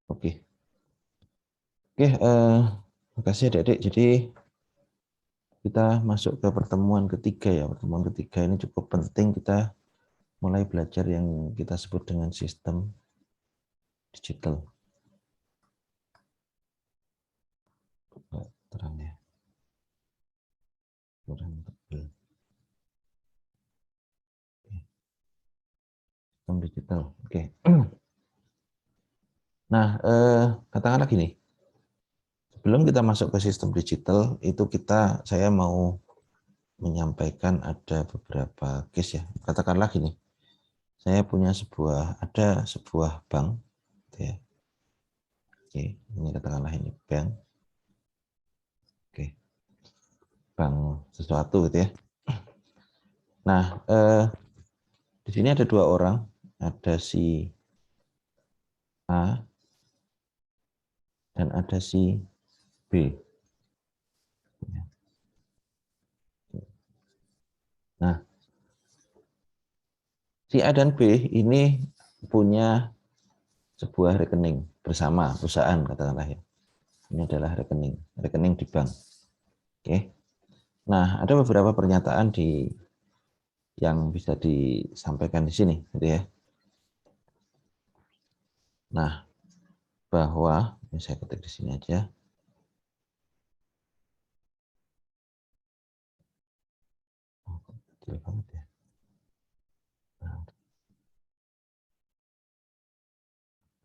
Oke. Oke, makasih adik-adik. Jadi kita masuk ke pertemuan ketiga ya. Pertemuan ketiga ini cukup penting, kita mulai belajar yang kita sebut dengan sistem digital. Terang ya. Kurang tebal. Sistem digital. Oke. Nah, katakanlah gini. Sebelum kita masuk ke sistem digital, itu saya mau menyampaikan ada beberapa case ya. Katakanlah gini. Saya punya ada sebuah bank, gitu ya. Oke, ini katakanlah ini bank. Oke, bank sesuatu gitu ya. Nah, di sini ada dua orang, ada si A dan ada si B. Nah, si A dan B ini punya sebuah rekening bersama perusahaan, katakanlah ya. Ini adalah rekening di bank. Oke. Nah, ada beberapa pernyataan yang bisa disampaikan di sini, gitu ya. Nah, bahwa ini saya ketik di sini aja. Kecil banget ya. Nah,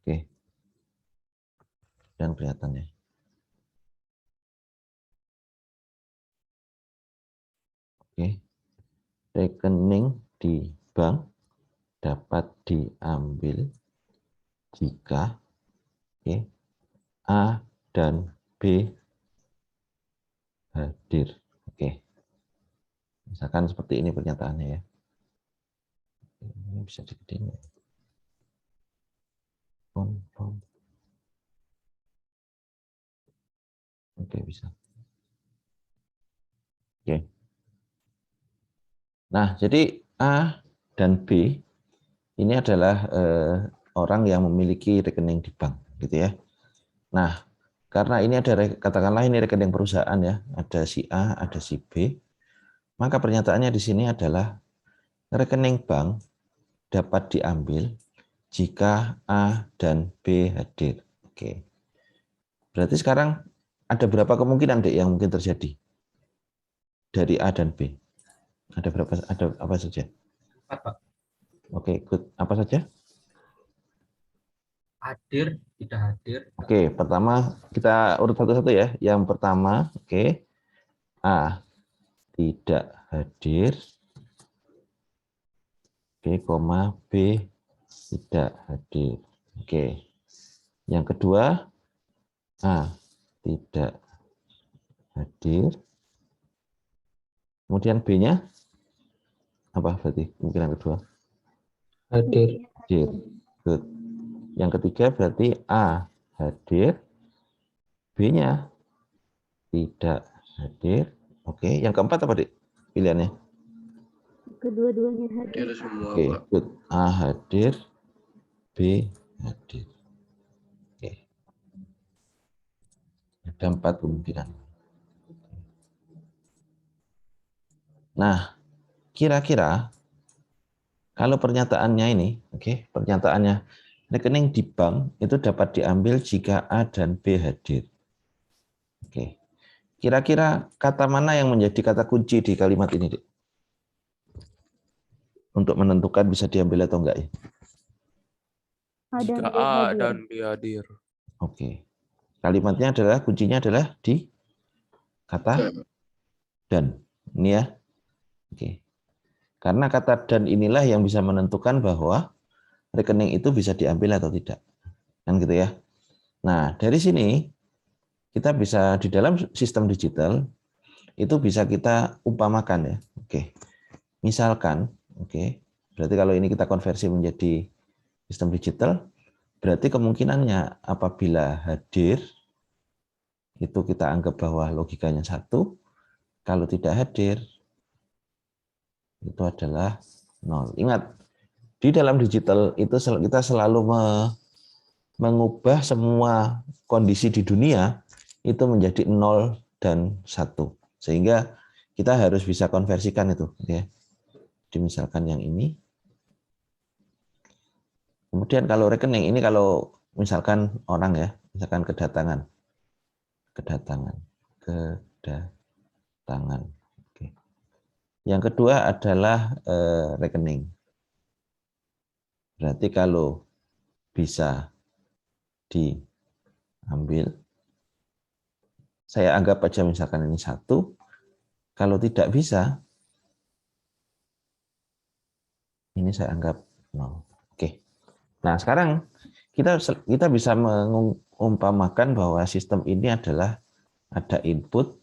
oke. Dan kelihatannya. Oke. Rekening di bank dapat diambil jika A dan B hadir. Oke. Misalkan seperti ini pernyataannya ya. Ini bisa digedein ya. Font. Oke, bisa. Oke. Nah, jadi A dan B ini adalah orang yang memiliki rekening di bank, gitu ya. Nah, karena ini katakanlah ini rekening perusahaan ya, ada si A, ada si B, maka pernyataannya di sini adalah rekening bank dapat diambil jika A dan B hadir. Oke. Berarti sekarang ada berapa kemungkinan Dek yang mungkin terjadi dari A dan B? Ada berapa? Ada apa saja? 4, Pak. Oke, good. Apa saja? Hadir, tidak hadir. Oke, pertama kita urut satu-satu ya. Yang pertama, oke, A tidak hadir, B, tidak hadir. Oke. Yang kedua, A tidak hadir. Kemudian B-nya apa berarti kemungkinan kedua? Hadir. Hadir. Good. Yang ketiga berarti A hadir, B-nya tidak hadir. Oke. Yang keempat apa, Dik? Pilihannya? Kedua-duanya hadir. Hadir semua, Oke, Pak. good. A hadir, B hadir. Oke. Ada 4 kemungkinan. Nah, kira-kira kalau pernyataannya ini, oke, pernyataannya rekening di bank itu dapat diambil jika A dan B hadir. Oke. Kira-kira kata mana yang menjadi kata kunci di kalimat ini, Dik? Untuk menentukan bisa diambil atau enggak ya? Jika A dan B hadir. Oke. Kalimatnya adalah, kuncinya adalah di kata dan. Ini ya. Oke. Karena kata dan inilah yang bisa menentukan bahwa rekening itu bisa diambil atau tidak. Kan gitu ya. Nah, dari sini kita bisa di dalam sistem digital itu bisa kita umpamakan ya. Oke. Misalkan, oke. Berarti kalau ini kita konversi menjadi sistem digital, berarti kemungkinannya apabila hadir itu kita anggap bahwa logikanya 1, kalau tidak hadir itu adalah 0. Ingat, di dalam digital itu kita selalu mengubah semua kondisi di dunia itu menjadi 0 dan 1. Sehingga kita harus bisa konversikan itu, ya. Misalkan yang ini. Kemudian kalau rekening ini kalau misalkan orang ya, misalkan kedatangan. Oke. Yang kedua adalah rekening. Berarti kalau bisa diambil, saya anggap aja misalkan ini 1. Kalau tidak bisa, ini saya anggap 0. Oke. Nah, sekarang kita bisa mengumpamakan bahwa sistem ini adalah ada input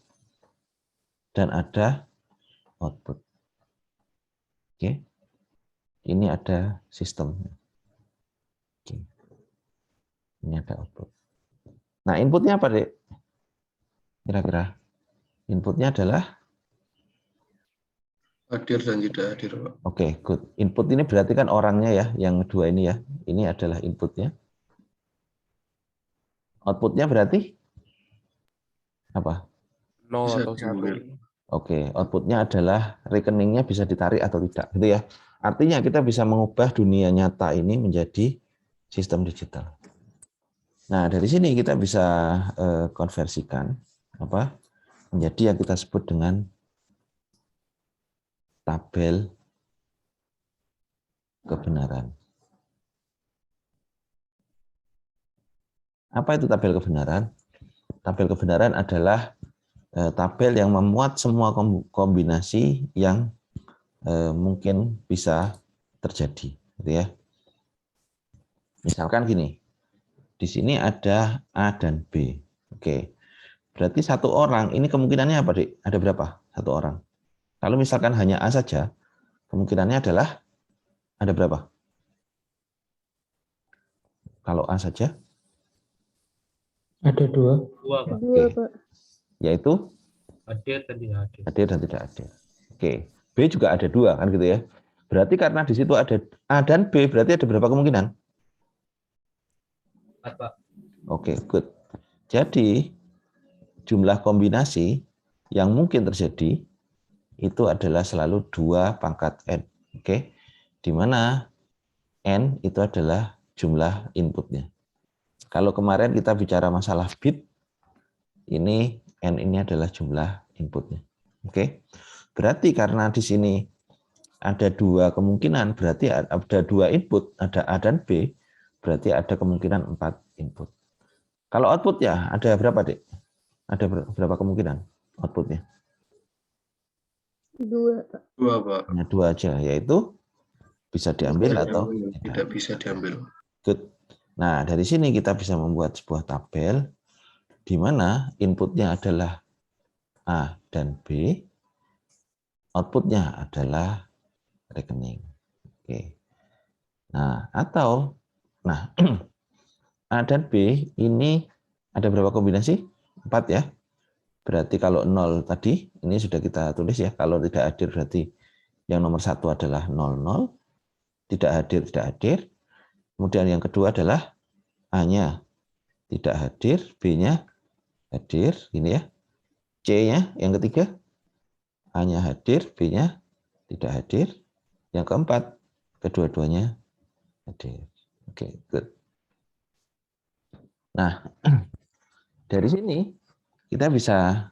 dan ada output. Oke. Ini ada sistem. Oke. Ini ada output. Nah, inputnya apa, Dek? Kira-kira. Inputnya adalah Hadir dan tidak hadir, Pak. oke, good. Input ini berarti kan orangnya ya, yang dua ini ya. Ini adalah inputnya. Outputnya berarti apa? 0 Bisa atau 1. diambil. Oke, outputnya adalah rekeningnya bisa ditarik atau tidak, gitu ya. Artinya kita bisa mengubah dunia nyata ini menjadi sistem digital. Nah, dari sini kita bisa konversikan apa menjadi yang kita sebut dengan tabel kebenaran. Apa itu tabel kebenaran? Tabel kebenaran adalah tabel yang memuat semua kombinasi yang mungkin bisa terjadi, gitu ya. Misalkan gini, di sini ada A dan B. Oke, berarti satu orang ini kemungkinannya apa, Dik? Ada berapa? Satu orang. Kalau misalkan hanya A saja, kemungkinannya adalah ada berapa? Kalau A saja? Ada 2. 2, Pak. Dua, Oke. Pak. Yaitu Hadir dan tidak hadir. hadir dan tidak hadir. Oke, B juga ada 2 kan gitu ya. Berarti karena di situ ada A dan B, berarti ada berapa kemungkinan? 4, Pak. Oke, good. Jadi jumlah kombinasi yang mungkin terjadi itu adalah selalu 2 pangkat N. Oke, di mana N itu adalah jumlah inputnya. Kalau kemarin kita bicara masalah bit, ini N ini adalah jumlah inputnya. Oke, berarti karena di sini ada 2 kemungkinan, berarti ada 2 input, ada A dan B, berarti ada kemungkinan 4 input. Kalau output ya ada berapa, Dek? Ada berapa kemungkinan outputnya? 2, Pak. 2, Pak. Hanya 2 aja, yaitu bisa diambil atau tidak bisa diambil. Good. Nah, dari sini kita bisa membuat sebuah tabel di mana inputnya adalah A dan B, outputnya adalah rekening. Oke. Nah, atau A dan B ini ada berapa kombinasi? 4 ya. Berarti kalau 0 tadi, ini sudah kita tulis ya. Kalau tidak hadir berarti yang nomor 1 adalah 00. Tidak hadir. Kemudian yang kedua adalah A-nya tidak hadir, B-nya hadir. Ini ya. C-nya yang ketiga, A-nya hadir, B-nya tidak hadir. Yang keempat, kedua-duanya hadir. Oke, good. Nah, dari sini kita bisa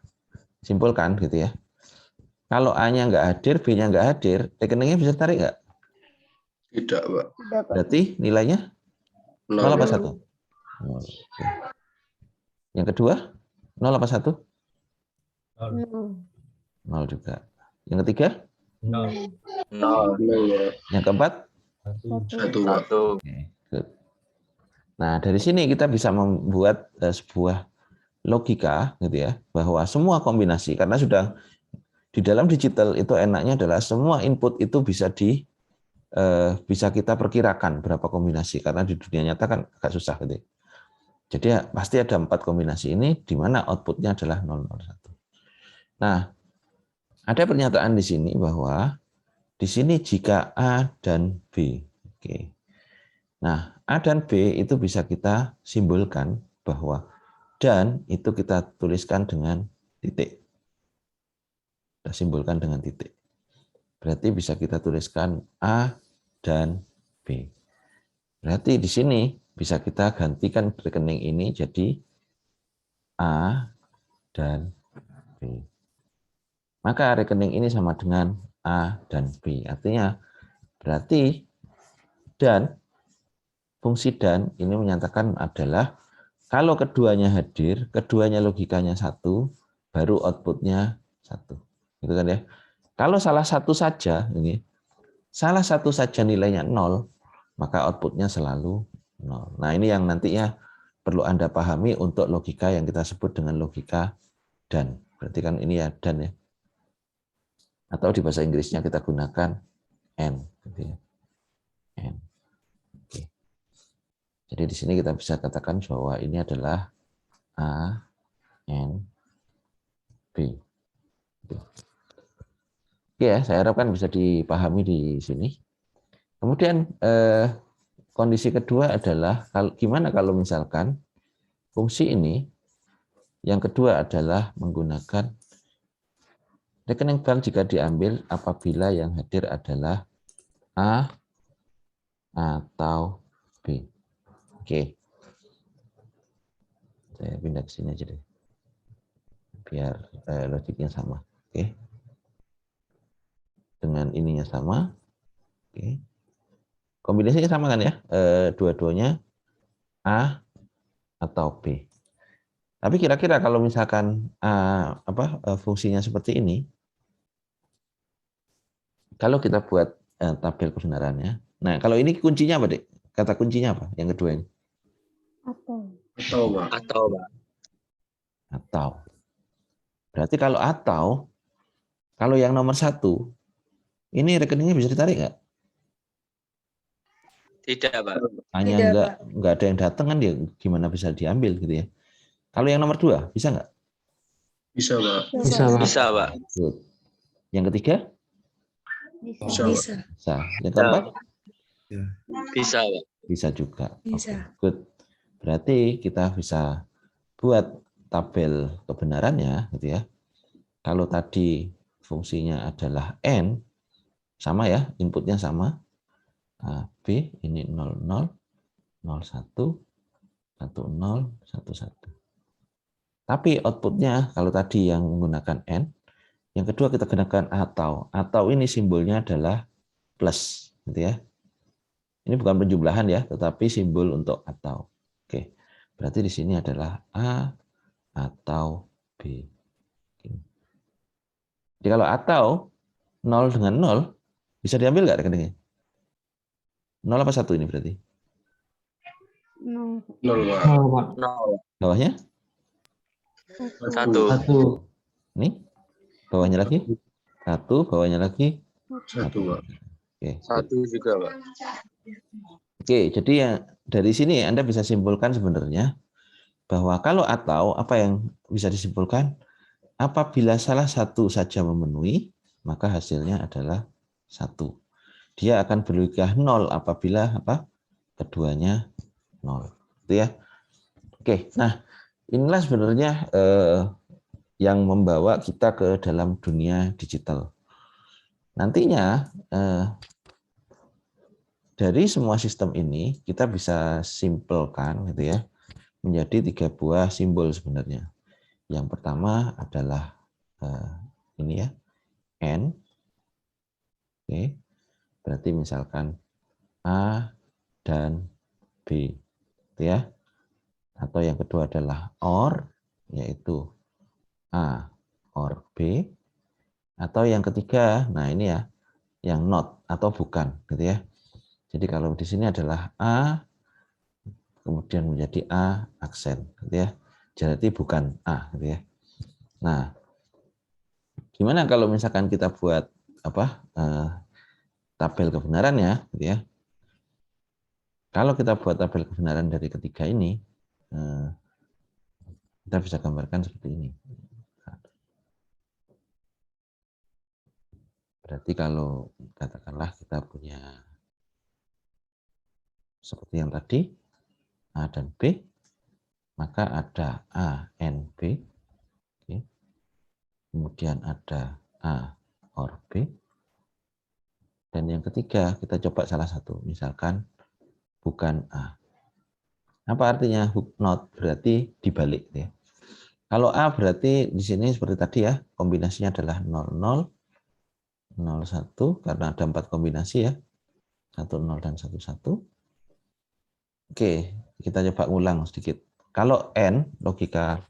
simpulkan gitu ya. Kalau A-nya nggak hadir, B-nya nggak hadir, rekeningnya bisa tarik nggak? Tidak, Pak. Tidak, Pak. Berarti nilainya 0 apa 1? 0. Oke. Yang kedua, 0 apa 1? 0. 0 juga. Yang ketiga? 0. 0. Yang keempat? 1, Pak. Oke, good. Nah, dari sini kita bisa membuat sebuah logika gitu ya, bahwa semua kombinasi, karena sudah di dalam digital itu enaknya adalah semua input itu bisa kita perkirakan berapa kombinasi, karena di dunia nyata kan agak susah gitu. Jadi ya, pasti ada 4 kombinasi ini di mana outputnya adalah 001. Nah, ada pernyataan di sini bahwa di sini jika A dan B. Oke. Nah, A dan B itu bisa kita simbolkan bahwa dan itu kita tuliskan dengan titik. Kita simbolkan dengan titik. Berarti bisa kita tuliskan A dan B. Berarti di sini bisa kita gantikan rekening ini jadi A dan B. Maka rekening ini sama dengan A dan B. Artinya berarti dan fungsi dan ini menyatakan adalah kalau keduanya hadir, keduanya logikanya satu, baru outputnya satu. Gitu kan ya. Kalau salah satu saja ini, salah satu saja nilainya 0, maka outputnya selalu 0. Nah ini yang nantinya perlu Anda pahami untuk logika yang kita sebut dengan logika dan. Berarti kan ini ya dan ya. Atau di bahasa Inggrisnya kita gunakan and. Gitu ya. And. Oke. Jadi di sini kita bisa katakan bahwa ini adalah A, N, B. Oke ya, saya harapkan bisa dipahami di sini. Kemudian kondisi kedua adalah gimana kalau misalkan fungsi ini yang kedua adalah menggunakan rekening bank jika diambil apabila yang hadir adalah A atau B. Oke. Saya pindah ke sini aja deh. Biar logiknya sama. Oke. Dengan ininya sama. Oke. Kombinasinya sama kan ya? Dua-duanya A atau B. Tapi kira-kira kalau misalkan fungsinya seperti ini, kalau kita buat tabel kebenarannya, nah kalau ini kuncinya apa, Dek? Kata kuncinya apa? Yang kedua ini? Atau, Pak. Atau. Berarti kalau yang nomor 1, ini rekeningnya bisa ditarik nggak? Tidak, Pak. Hanya nggak ada yang datang kan dia gimana bisa diambil gitu ya. Kalau yang nomor 2 bisa nggak? Bisa, Pak. Bisa, Pak. Bisa, Pak. Good. Yang ketiga? Bisa, Pak. Bisa. Yang keempat? Bisa, Pak. Bisa juga. Bisa. Oke, good. Berarti kita bisa buat tabel kebenarannya gitu ya. Kalau tadi fungsinya adalah N, sama ya, inputnya sama. A, B, ini 00, 01, 10, 11. Tapi outputnya kalau tadi yang menggunakan N, yang kedua kita gunakan atau ini simbolnya adalah plus, gitu ya. Ini bukan penjumlahan ya, tetapi simbol untuk atau. Oke, berarti di sini adalah A atau B. Jadi kalau atau 0 dengan 0, bisa diambil nggak rekeningnya? 0 apa 1 ini berarti? 0, Pak. Bawahnya? 1. Ini? Bawahnya lagi? 1, bawahnya lagi? 1, Pak. Oke. 1 juga, Pak. Oke, jadi ya dari sini Anda bisa simpulkan sebenarnya bahwa kalau atau apa yang bisa disimpulkan? Apabila salah satu saja memenuhi, maka hasilnya adalah 1. Dia akan berlogika 0 apabila keduanya 0. Itu ya. Oke, nah inilah sebenarnya yang membawa kita ke dalam dunia digital. Nantinya dari semua sistem ini kita bisa simpelkan gitu ya menjadi 3 buah simbol sebenarnya. Yang pertama adalah ini ya, N. Oke. Berarti misalkan A dan B. Itu ya. Atau yang kedua adalah OR, yaitu A OR B. Atau yang ketiga, nah ini ya, yang not atau bukan gitu ya. Jadi kalau di sini adalah A, kemudian menjadi A aksen gitu ya. Jadi bukan A gitu ya. Nah, gimana kalau misalkan kita buat tabel kebenarannya gitu ya. Kalau kita buat tabel kebenaran dari ketiga ini, kita bisa gambarkan seperti ini. Berarti kalau katakanlah kita punya seperti yang tadi, A dan B, maka ada A, N, B. Oke. Kemudian ada A or B. Dan yang ketiga, kita coba salah satu. Misalkan bukan A. Apa artinya not? Berarti dibalik. Ya. Kalau A berarti di sini seperti tadi ya, kombinasinya adalah 00, 01, karena ada 4 kombinasi ya. 10 dan 11. Oke, kita coba ulang sedikit. Kalau N, logika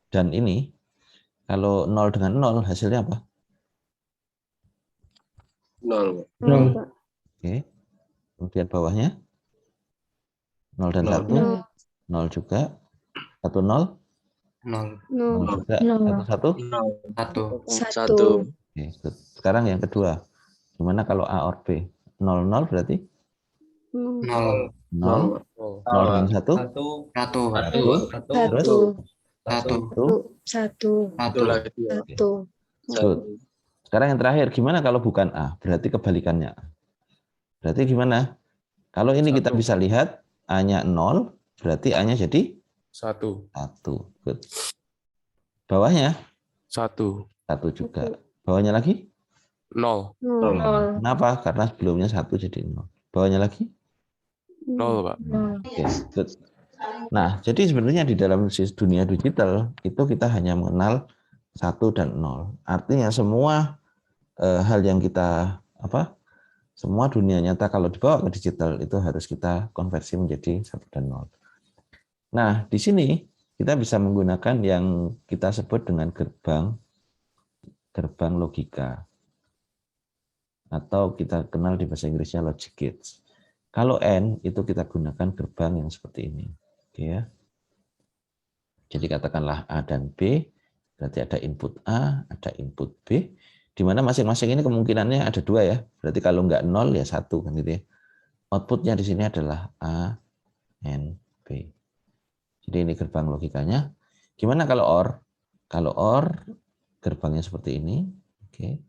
dan ini, kalau 0 dengan 0 hasilnya apa? 0, Pak. 0, Pak. Oke. Kemudian bawahnya 0 dan 0. 1, 0 juga. 1 0, 0. 0 juga. 1 1. 1. 1. Oke, good. Sekarang yang kedua. Gimana kalau A or B? 0 0 berarti 0. 0, 0, Pak. 0 dengan 1, 1. 1, 1. terus 1. 1. 1 lagi ya. 1. Good. Sekarang yang terakhir, gimana kalau bukan A? Berarti kebalikannya. Berarti gimana? Kalau ini kita bisa lihat A-nya 0, berarti A-nya jadi 1. 1. Good. Bawahnya 1. 1 juga. Bawahnya lagi? 0. 0. Kenapa? Karena sebelumnya 1 jadi 0. Bawahnya lagi? 0, Pak. Oke, good. Nah, jadi sebenarnya di dalam dunia digital itu kita hanya mengenal 1 dan 0. Artinya semua hal yang kita semua dunia nyata kalau dibawa ke digital itu harus kita konversi menjadi 1 dan 0. Nah, di sini kita bisa menggunakan yang kita sebut dengan gerbang logika. Atau kita kenal di bahasa Inggrisnya logic gates. Kalau N itu kita gunakan gerbang yang seperti ini. Oke ya. Jadi katakanlah A dan B, berarti ada input A, ada input B, di mana masing-masing ini kemungkinannya ada 2 ya. Berarti kalau enggak 0 ya 1 kan gitu ya. Outputnya di sini adalah A, N, B. Jadi ini gerbang logikanya. Gimana kalau OR? Kalau OR gerbangnya seperti ini. Oke.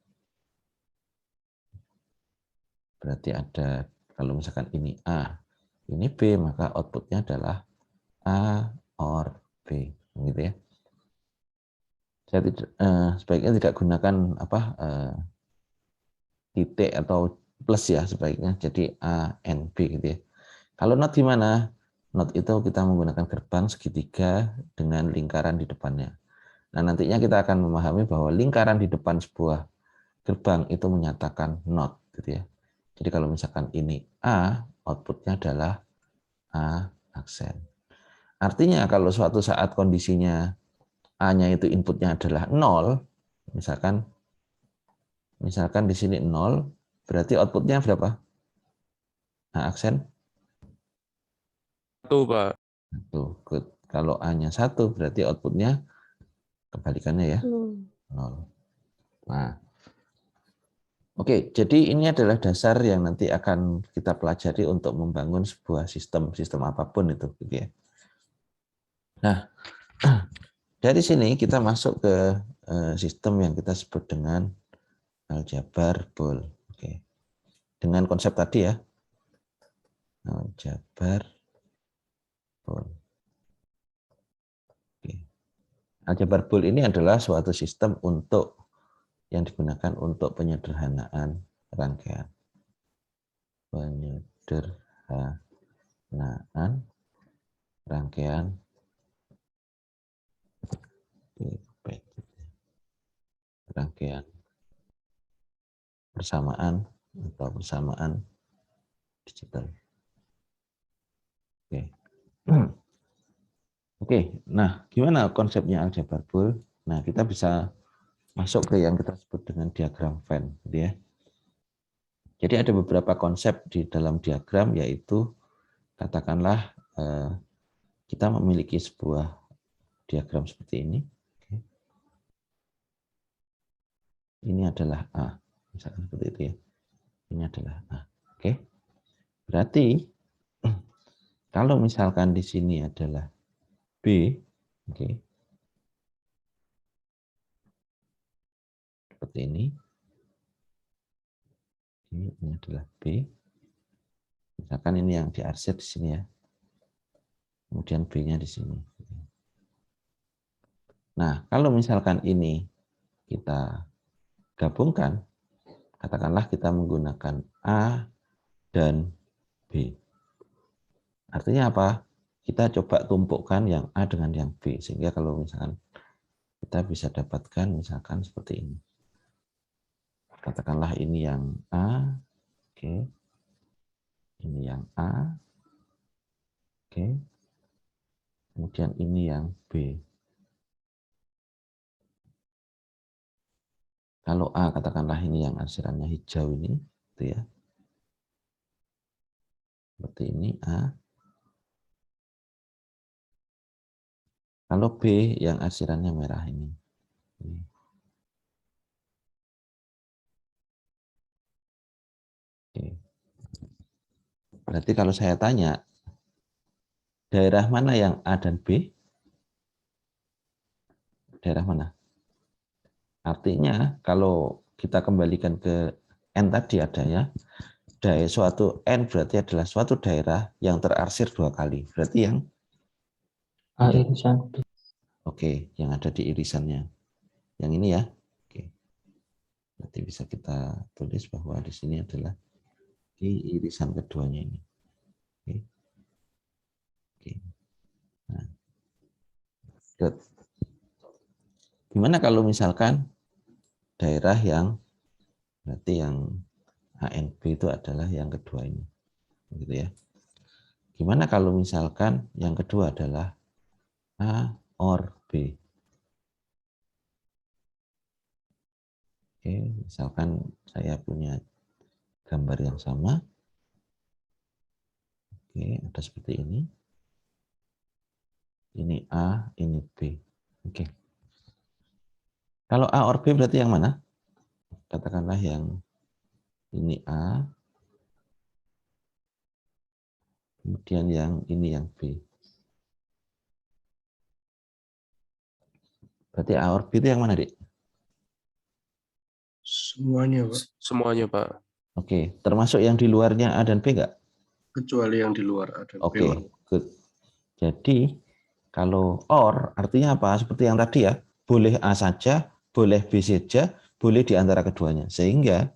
Berarti ada, kalau misalkan ini A, ini B, maka outputnya adalah A OR B. Gitu ya. Saya sebaiknya tidak gunakan titik atau plus ya sebaiknya, jadi A, N, B gitu ya. Kalau not gimana? Not itu kita menggunakan gerbang segitiga dengan lingkaran di depannya. Nah nantinya kita akan memahami bahwa lingkaran di depan sebuah gerbang itu menyatakan not gitu ya. Jadi kalau misalkan ini A, outputnya adalah A aksen. Artinya kalau suatu saat kondisinya A-nya itu inputnya adalah 0, misalkan di sini 0, berarti outputnya berapa? A aksen? 1, Pak. Tuh, good. Kalau A-nya 1, berarti outputnya kebalikannya ya, 0. Nah, oke, jadi ini adalah dasar yang nanti akan kita pelajari untuk membangun sebuah sistem apapun itu. Gitu ya. Nah, dari sini kita masuk ke sistem yang kita sebut dengan aljabar Boole. Oke. Dengan konsep tadi ya, aljabar Boole. Oke. Aljabar Boole ini adalah suatu sistem yang digunakan untuk penyederhanaan rangkaian. Penyederhanaan rangkaian persamaan atau persamaan digital. Oke. Oke, nah gimana konsepnya aljabar Boole? Nah, kita bisa masuk ke yang kita sebut dengan diagram Venn, gitu ya. Jadi ada beberapa konsep di dalam diagram, yaitu katakanlah kita memiliki sebuah diagram seperti ini. Ini adalah A, misalkan seperti itu ya. Ini adalah A. Oke. Berarti kalau misalkan di sini adalah B, oke. Seperti ini. Ini adalah B. Misalkan ini yang diarsir di sini ya. Kemudian B-nya di sini. Nah, kalau misalkan ini kita gabungkan, katakanlah kita menggunakan A dan B. Artinya apa? Kita coba tumpukkan yang A dengan yang B. Sehingga kalau misalkan kita bisa dapatkan misalkan seperti ini. Katakanlah ini yang A, oke. Ini yang A, oke. Kemudian ini yang B. Kalau A, katakanlah ini yang arsirannya hijau ini, gitu ya. Seperti ini A. Kalau B yang arsirannya merah ini. Oke. Berarti kalau saya tanya, daerah mana yang A dan B? Daerah mana? Artinya kalau kita kembalikan ke N tadi adanya, daerah suatu N berarti adalah suatu daerah yang terarsir 2 kali. Berarti yang A irisan B. oke, yang ada di irisannya. Yang ini ya. Oke. Berarti bisa kita tulis bahwa di sini adalah di irisan keduanya ini. Oke. Oke. Nah. Good. Gimana kalau misalkan daerah yang berarti yang ANB itu adalah yang kedua ini. Gitu ya. Gimana kalau misalkan yang kedua adalah A or B? Oke, misalkan saya punya gambar yang sama. Oke, ada seperti ini. Ini A, ini B. Oke. Kalau A or B berarti yang mana? Katakanlah yang ini A, kemudian yang ini yang B. Berarti A or B itu yang mana, Dik? Semuanya, Pak. Semuanya, Pak. Oke, termasuk yang di luarnya A dan B enggak? Kecuali yang di luar ada B, Oke, Pak. good. Jadi kalau or artinya apa? Seperti yang tadi ya, boleh A saja, boleh B saja, boleh di antara keduanya. Sehingga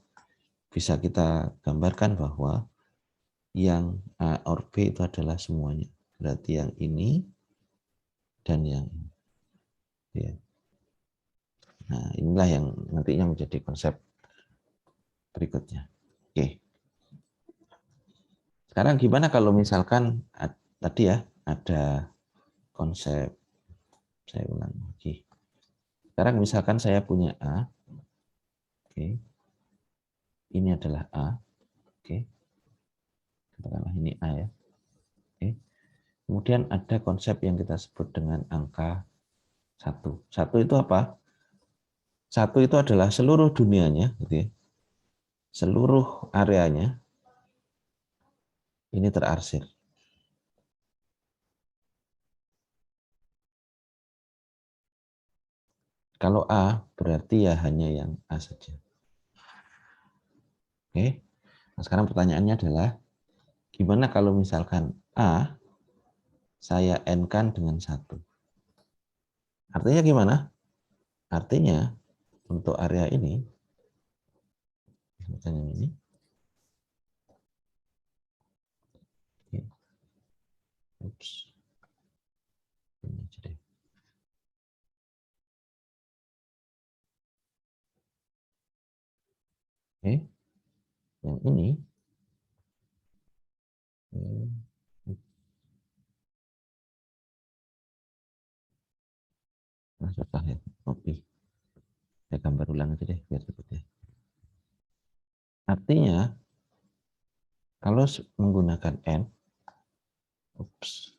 bisa kita gambarkan bahwa yang A or B itu adalah semuanya. Berarti yang ini dan yang ini. Ya. Nah, inilah yang nantinya menjadi konsep berikutnya. Oke. Sekarang gimana kalau misalkan tadi ya ada konsep, saya ulang lagi. Sekarang misalkan saya punya A, oke. Ini adalah A, oke. Katakanlah ini A ya, oke. Kemudian ada konsep yang kita sebut dengan angka 1. 1 itu apa? 1 itu adalah seluruh dunianya, gitu ya. Seluruh areanya ini terarsir. Kalau A berarti ya hanya yang A saja. Oke. Nah, sekarang pertanyaannya adalah gimana kalau misalkan A saya N-kan dengan 1? Artinya gimana? Artinya untuk area ini, misalnya ini, oops, ini aja deh. Oke, yang ini, nah, susah ya, oke. Saya gambar ulang aja deh biar cepet ya. Artinya kalau menggunakan N, oops.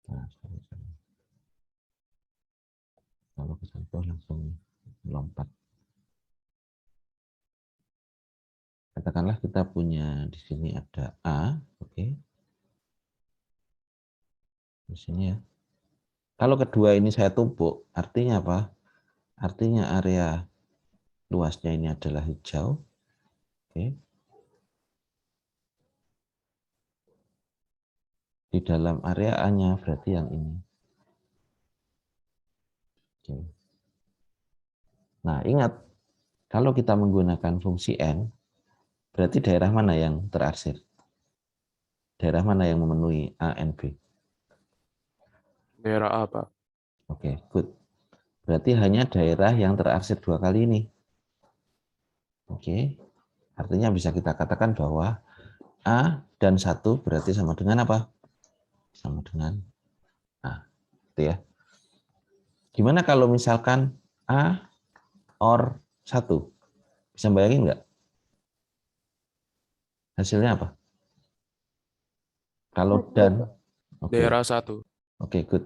Nah, sorry. Kalau kesentuh langsung lompat. Katakanlah kita punya di sini ada A, oke. Di sini ya. Kalau kedua ini saya tumpuk, artinya apa? Artinya area luasnya ini adalah hijau. Oke. Di dalam area A-nya berarti yang ini. Oke. Nah, ingat, kalau kita menggunakan fungsi N, berarti daerah mana yang terarsir? Daerah mana yang memenuhi A, N, B? Daerah A, Pak. Oke, good. Berarti hanya daerah yang terarsir 2 kali ini. Oke, artinya bisa kita katakan bahwa A dan 1 berarti sama dengan apa? Sama dengan A. Gitu ya. Gimana kalau misalkan A or 1? Bisa bayangin nggak? Hasilnya apa? Kalau dan, oke, Daerah 1. oke, good.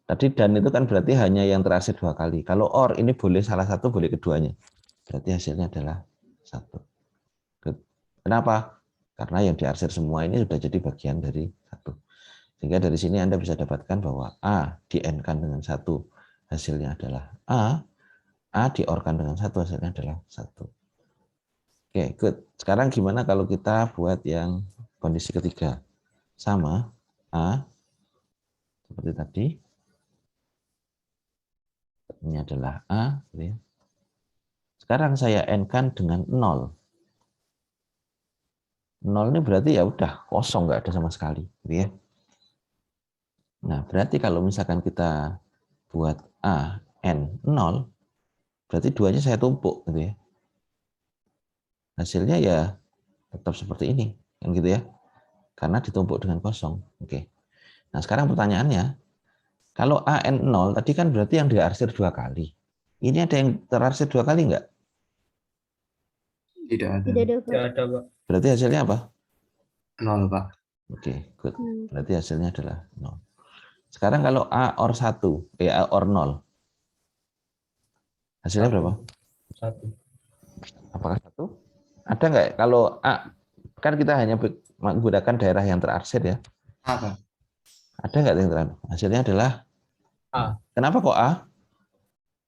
Tadi dan itu kan berarti hanya yang terarsir 2 kali. Kalau or ini boleh salah satu, boleh keduanya. Berarti hasilnya adalah 1. Good. Kenapa? Karena yang diarsir semua ini sudah jadi bagian dari 1. Sehingga dari sini Anda bisa dapatkan bahwa A di N-kan dengan 1 hasilnya adalah A di-OR-kan dengan 1 hasilnya adalah 1. Oke, good. Sekarang gimana kalau kita buat yang kondisi ketiga? Sama, A, seperti tadi. Ini adalah A. Gitu ya. Sekarang saya N-kan dengan 0. 0 ini berarti ya udah kosong, nggak ada sama sekali. Gitu ya. Nah, berarti kalau misalkan kita buat A, N, 0, berarti duanya saya tumpuk. Gitu ya. Hasilnya ya tetap seperti ini. Kan gitu ya. Karena ditumpuk dengan kosong. Oke. Nah, sekarang pertanyaannya, kalau AN0 tadi kan berarti yang diarsir 2 kali. Ini ada yang terarsir 2 kali enggak? Tidak ada. Tidak ada, Pak. Berarti hasilnya apa? 0, Pak. Oke, good. Berarti hasilnya adalah 0. Sekarang kalau A or 1, A or 0. Hasilnya berapa? 1. Apakah 1? Ada enggak? Kalau A, kan kita hanya menggunakan daerah yang terarsir ya. A, Pak. Ada enggak yang terarsir? Hasilnya adalah A. Kenapa kok A?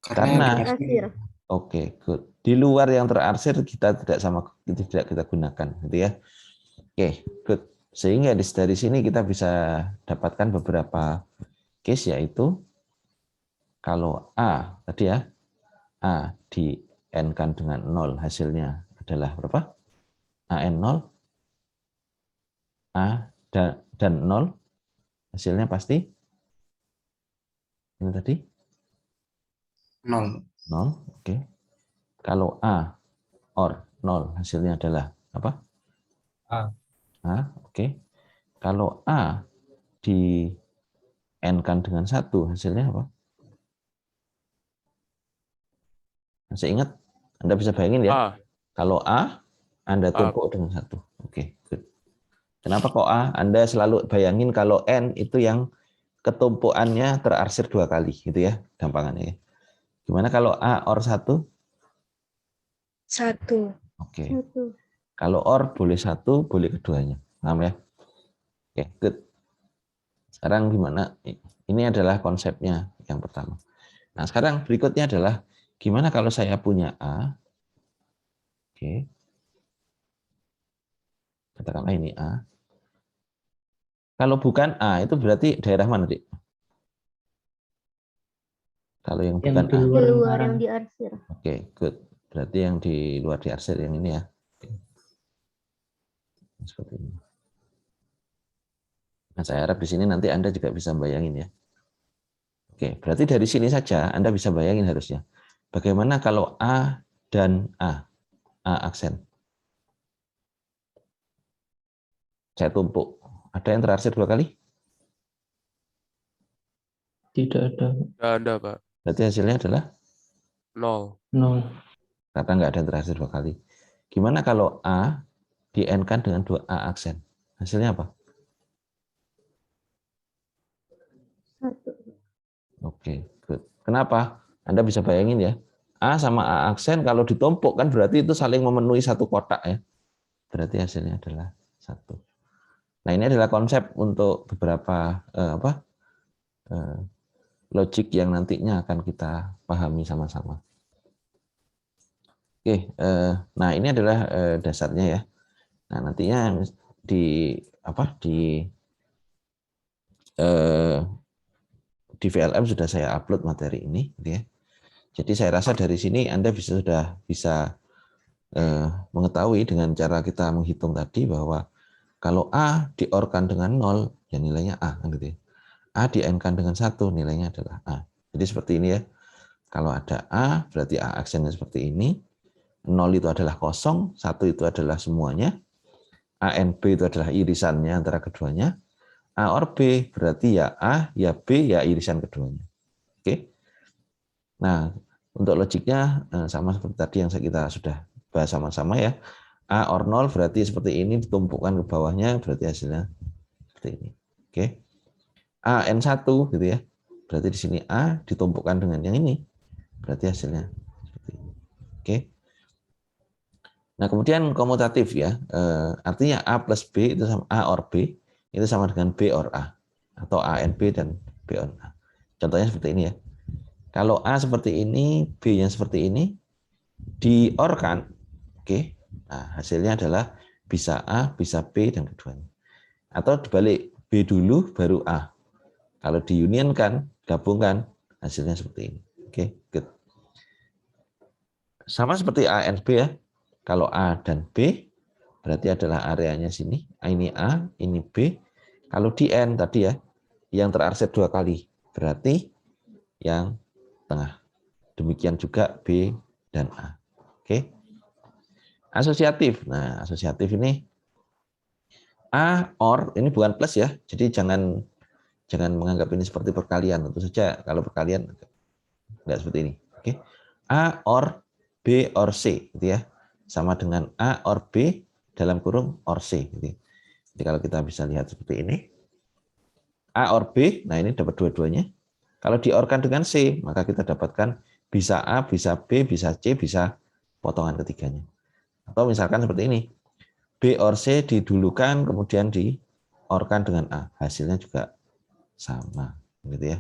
Karena yang terarsir. Oke, good. Di luar yang terarsir kita tidak kita gunakan, gitu ya. Oke, good. Sehingga dari sini kita bisa dapatkan beberapa case, yaitu kalau A tadi ya, A di N-kan dengan 0 hasilnya adalah berapa? AN 0, A dan 0 hasilnya pasti ini tadi 0. 0. Oke. Kalau A or 0 hasilnya adalah apa? A. A, oke. Kalau A di N-kan dengan 1 hasilnya apa? Masih ingat? Anda bisa bayangin ya. A. Kalau A, Anda tumpuk dengan 1. Oke, good. Kenapa kok A? Anda selalu bayangin kalau N itu yang ketumpuannya terarsir 2 kali, gitu ya, gampangannya ya. Gimana kalau A or 1? 1. Oke. Kalau or boleh 1, boleh keduanya. Paham ya? Oke, good. Sekarang gimana? Ini adalah konsepnya yang pertama. Nah, sekarang berikutnya adalah gimana kalau saya punya A? Oke. Katakanlah ini A. Kalau bukan A, itu berarti daerah mana, Dik? Kalau yang bukan Yang di A. luar Yang lingkaran. diarsir. Oke, good. Berarti yang di luar diarsir yang ini ya. Oke. Seperti ini. Nah, saya harap di sini nanti Anda juga bisa bayangin ya. Oke, berarti dari sini saja Anda bisa bayangin harusnya. Bagaimana kalau A dan A aksen. Saya tumpuk. Ada yang terarsir 2 kali? Tidak ada. Tidak ada, Pak. Berarti hasilnya adalah 0. 0. karena nggak ada yang terarsir 2 kali. Gimana kalau A di N-kan dengan 2 A aksen? Hasilnya apa? 1. Oke, good. Kenapa? Anda bisa bayangin ya. A sama A aksen kalau ditumpuk kan berarti itu saling memenuhi satu kotak ya. Berarti hasilnya adalah 1. Nah, ini adalah konsep untuk beberapa logik yang nantinya akan kita pahami sama-sama. Oke, nah ini adalah dasarnya ya. Nah, nantinya di apa eh, di VLM sudah saya upload materi ini, gitu ya. Jadi saya rasa dari sini Anda sudah bisa mengetahui dengan cara kita menghitung tadi bahwa kalau A diorkan dengan 0, ya nilainya A, kan gitu ya. A di-N-kan dengan 1, nilainya adalah A. Jadi seperti ini ya. Kalau ada A, berarti A aksennya seperti ini. 0 itu adalah kosong, 1 itu adalah semuanya. ANB itu adalah irisannya antara keduanya. A or B berarti ya A, ya B, ya irisan keduanya. Oke. Nah, untuk logiknya sama seperti tadi yang kita sudah bahas sama-sama ya. A or 0 berarti seperti ini, ditumpukan ke bawahnya, berarti hasilnya seperti ini. Oke. A N1 gitu ya. Berarti di sini A ditumpukan dengan yang ini. Berarti hasilnya seperti ini. Oke. Nah, kemudian komutatif ya. Artinya A plus B itu sama A or B itu sama dengan B or A. Atau A and B dan B or A. Contohnya seperti ini ya. Kalau A seperti ini, B yang seperti ini, diorkan, oke. Nah, hasilnya adalah bisa A, bisa B, dan keduanya. Atau dibalik, B dulu, baru A. Kalau diunionkan, gabungkan, hasilnya seperti ini. Oke, good. Sama seperti A and B ya. Kalau A dan B, berarti adalah areanya sini. Ini A, ini B. Kalau di N tadi ya, yang terarset 2 kali, berarti yang tengah. Demikian juga B dan A. Oke. Asosiatif. Nah, asosiatif ini A or ini bukan plus ya. Jadi jangan menganggap ini seperti perkalian. Tentu saja kalau perkalian enggak seperti ini. Oke. A or B or C gitu ya. Sama dengan A or B dalam kurung or C gitu. Jadi kalau kita bisa lihat seperti ini. A or B, nah ini dapat dua-duanya. Kalau diorkan dengan C, maka kita dapatkan bisa A, bisa B, bisa C, bisa potongan ketiganya. Atau misalkan seperti ini, B or C didulukan, kemudian diorkan dengan A. Hasilnya juga sama. Gitu ya.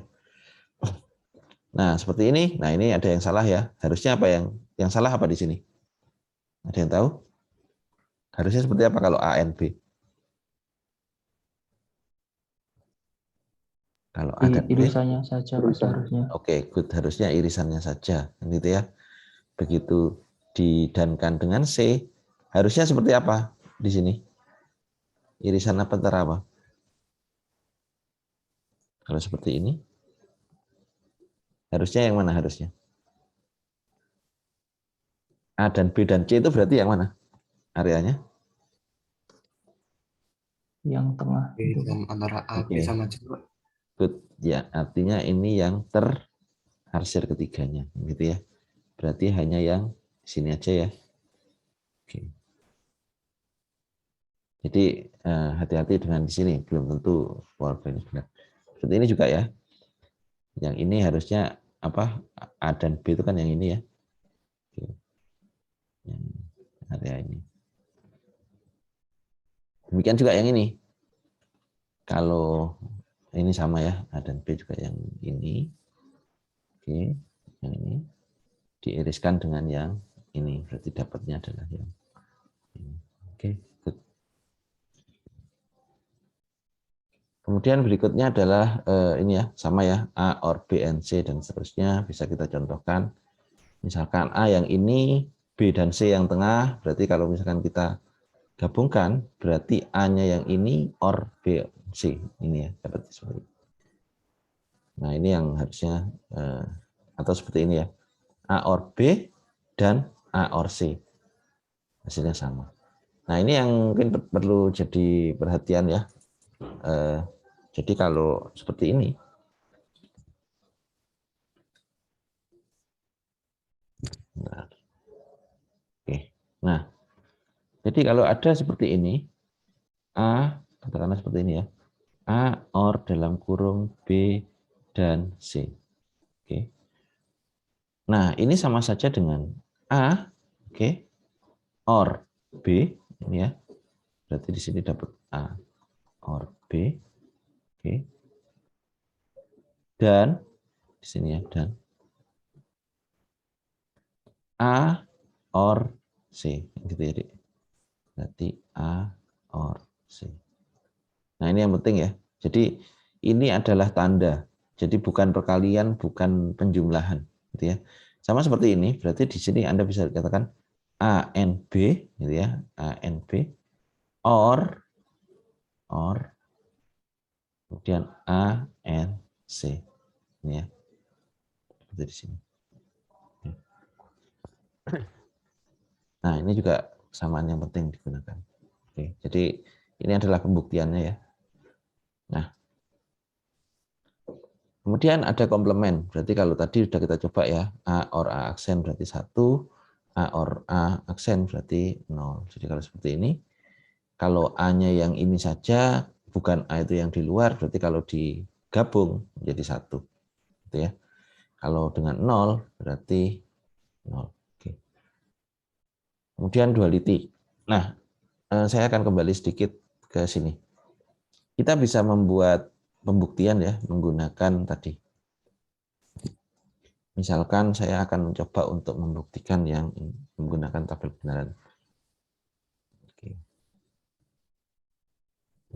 Nah, seperti ini. Nah, ini ada yang salah ya. Harusnya apa yang salah apa di sini? Ada yang tahu? Harusnya seperti apa kalau A and B? Kalau A dan B? Irisannya saja Pak, seharusnya. Oke, good. Harusnya irisannya saja. Gitu ya. Begitu didankan dengan C, harusnya seperti apa di sini? Irisan apa antara apa? Kalau seperti ini, harusnya yang mana harusnya? A dan B dan C itu berarti yang mana areanya? Yang tengah. B Itu. dan antara A, B Oke. sama C, Pak. Good. Ya, artinya ini yang terarsir ketiganya, gitu ya. Berarti hanya yang sini aja ya. Oke. Jadi hati-hati dengan di sini, belum tentu powerpoint benar. Seperti ini juga ya. Yang ini harusnya apa? A dan B itu kan yang ini ya. Oke. Yang area ini. Demikian juga yang ini. Kalau ini sama ya, A dan B juga yang ini. Oke, yang ini diiriskan dengan yang ini, berarti dapatnya adalah yang ini. Oke, good. Kemudian berikutnya adalah ini ya, sama ya, A or B and C dan seterusnya bisa kita contohkan. Misalkan A yang ini, B dan C yang tengah, berarti kalau misalkan kita gabungkan, berarti A-nya yang ini or B C ini ya, dapat seperti ini. Nah, ini yang harusnya atau seperti ini ya. A or B dan A or C. Hasilnya sama. Nah, ini yang mungkin perlu jadi perhatian ya. Jadi kalau seperti ini, nah, oke. Nah, jadi kalau ada seperti ini, A, katakanlah seperti ini ya, A or dalam kurung B dan C. Oke. Nah, ini sama saja dengan A, oke, or B, ini ya. Berarti di sini dapat A or B, oke. Dan di sini ya, dan A or C. Gitu ya, Dik. Berarti A or C. Nah, ini yang penting ya. Jadi ini adalah tanda. Jadi bukan perkalian, bukan penjumlahan, gitu ya. Sama seperti ini, berarti di sini Anda bisa katakan A and B, gitu ya. A and B or kemudian A and C. Ini ya. Seperti di sini. Nah, ini juga kesamaan yang penting digunakan. Oke, jadi ini adalah pembuktiannya ya. Nah, kemudian ada komplement. Berarti kalau tadi sudah kita coba ya, A or A aksen berarti 1, A or A aksen berarti 0. Jadi kalau seperti ini, kalau A-nya yang ini saja, bukan A itu yang di luar, berarti kalau digabung menjadi 1. Gitu ya. Kalau dengan 0 berarti 0. Oke. Kemudian duality. Nah, saya akan kembali sedikit ke sini. Kita bisa membuat pembuktian ya menggunakan tadi. Misalkan saya akan mencoba untuk membuktikan yang menggunakan tabel kebenaran. Oke.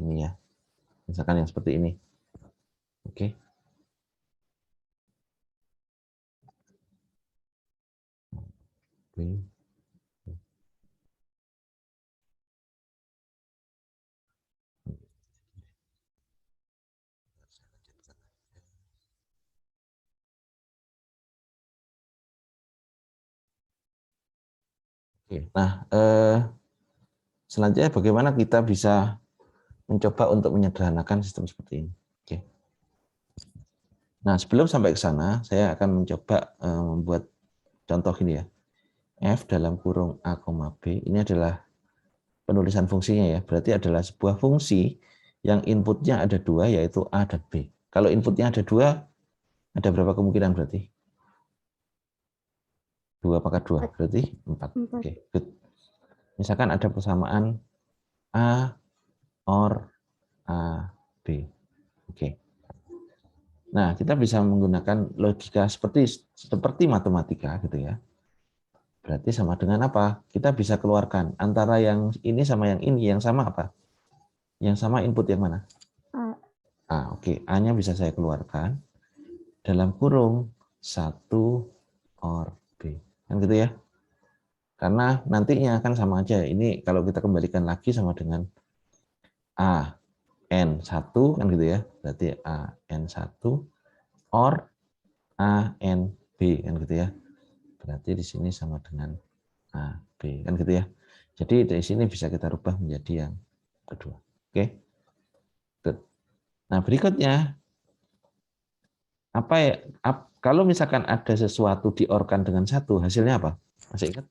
Ini ya. Misalkan yang seperti ini. Oke. Oke. Nah, selanjutnya bagaimana kita bisa mencoba untuk menyederhanakan sistem seperti ini. Oke. Nah, sebelum sampai ke sana, saya akan mencoba membuat contoh ini ya. F dalam kurung A, B, ini adalah penulisan fungsinya ya. Berarti adalah sebuah fungsi yang inputnya ada 2, yaitu A dan B. Kalau inputnya ada 2, ada berapa kemungkinan berarti? 2 apakah 2? Berarti 4. Oke, good. Misalkan ada persamaan A or A, B. Oke. Nah, kita bisa menggunakan logika seperti matematika gitu ya. Berarti sama dengan apa? Kita bisa keluarkan antara yang ini sama yang ini, yang sama apa? Yang sama input yang mana? A. A, oke. A-nya bisa saya keluarkan dalam kurung 1 or B. Kan gitu ya. Karena nantinya kan sama aja. Ini kalau kita kembalikan lagi sama dengan A N1 kan gitu ya. Berarti A N1 or A N B kan gitu ya. Berarti di sini sama dengan A B kan gitu ya. Jadi dari sini bisa kita rubah menjadi yang kedua. Oke. Good. Nah, berikutnya apa ya? Kalau misalkan ada sesuatu diorkan dengan 1, hasilnya apa? Masih ingat?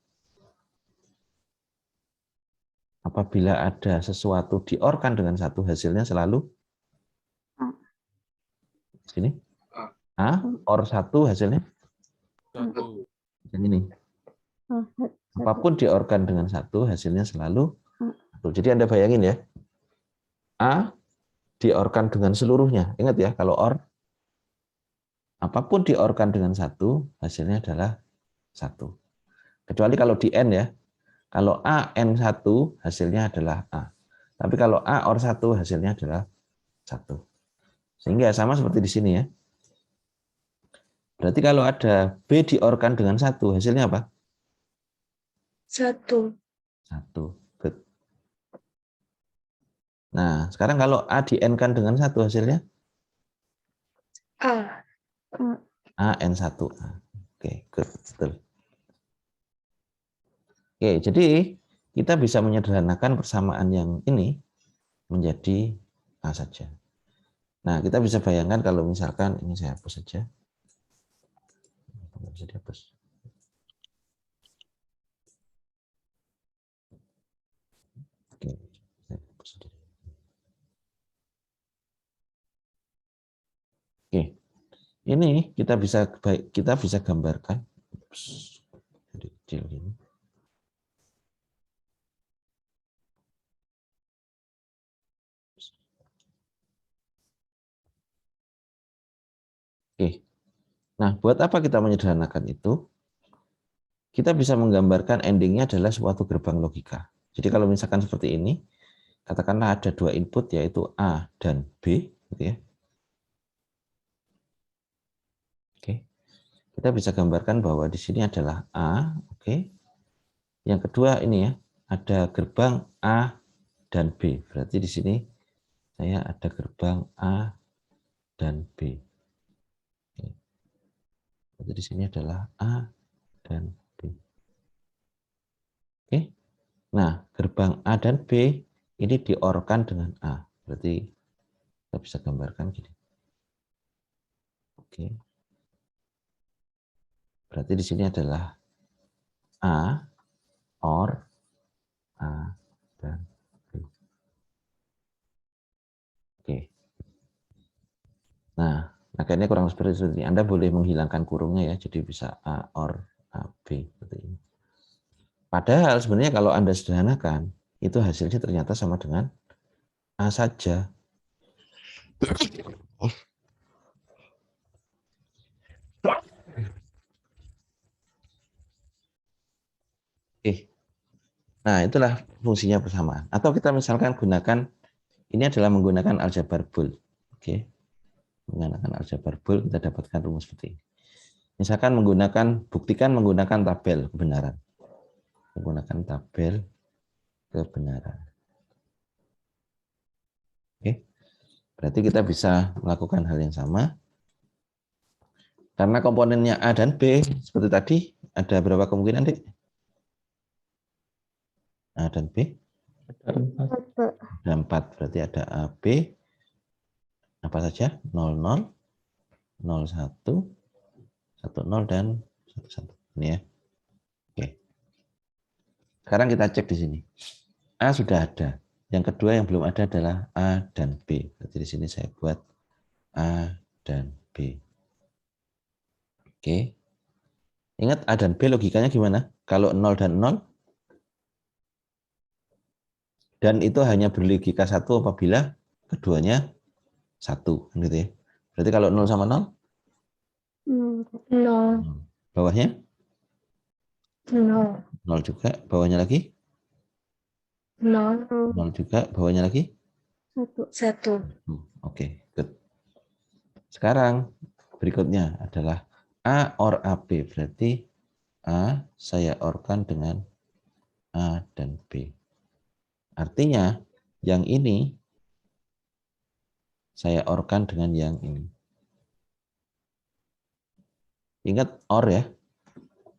Apabila ada sesuatu diorkan dengan 1, hasilnya selalu A. sini. A. A or 1 hasilnya Satu. yang ini. A. Apapun diorkan dengan 1, hasilnya selalu A. 1. Jadi Anda bayangin ya. A diorkan dengan seluruhnya. Ingat ya, kalau or apapun diorkan dengan 1, hasilnya adalah 1. Kecuali kalau di N ya. Kalau A N1 hasilnya adalah A. Tapi kalau A or 1 hasilnya adalah 1. Sehingga sama seperti di sini ya. Berarti kalau ada B diorkan dengan 1, hasilnya apa? 1. 1. Good. Nah, sekarang kalau A di N-kan dengan 1, hasilnya? A. A N1. Oke, good. Betul. Oke, jadi kita bisa menyederhanakan persamaan yang ini menjadi A saja. Nah, kita bisa bayangkan kalau misalkan ini saya hapus saja. Bisa dihapus. Oke, saya hapus sendiri. Oke, ini kita bisa gambarkan. Jadi kecil ini. Oke. Nah, buat apa kita menyederhanakan itu? kita bisa menggambarkan endingnya adalah suatu gerbang logika. Jadi kalau misalkan seperti ini, katakanlah ada dua input yaitu A dan B, gitu ya. Oke, kita bisa gambarkan bahwa di sini adalah A, oke. Yang kedua ini ya, ada gerbang A dan B. Berarti di sini saya ada gerbang A dan B. Oke. Berarti di sini adalah A dan B. Oke. Nah, gerbang A dan B ini diorkan dengan A. Berarti kita bisa gambarkan gini. Oke. Berarti di sini adalah A, OR, A, dan B. Oke. Nah, kayaknya kurang seperti ini. Anda boleh menghilangkan kurungnya ya, jadi bisa A, OR, A, B. Seperti ini. Padahal sebenarnya kalau Anda sederhanakan, itu hasilnya ternyata sama dengan A saja. Oke. Nah, itulah fungsinya persamaan. Atau kita misalkan gunakan, ini adalah menggunakan aljabar Boole. Oke. Menggunakan aljabar Boole, kita dapatkan rumus seperti ini. Misalkan buktikan menggunakan tabel kebenaran. Menggunakan tabel kebenaran. Oke. Berarti kita bisa melakukan hal yang sama. Karena komponennya A dan B, seperti tadi, ada berapa kemungkinan, Dik? A dan B? Ada 4. Ada 4. Berarti ada A, B, apa saja? 00, 01, 10, dan 11. Ini ya. Oke. Sekarang kita cek di sini. A sudah ada. Yang kedua yang belum ada adalah A dan B. Berarti di sini saya buat A dan B. Oke. Ingat A dan B logikanya gimana? Kalau 0 dan 0, dan itu hanya berlogika 1 apabila keduanya 1. Gitu ya. Berarti kalau 0 sama 0? 0. Bawahnya? 0. 0 juga. Bawahnya lagi? 0. 0 juga. Bawahnya lagi? 1. Oke, good. Sekarang berikutnya adalah A OR AB. Berarti A saya OR-kan dengan A dan B. Artinya yang ini saya OR-kan dengan yang ini. Ingat OR ya.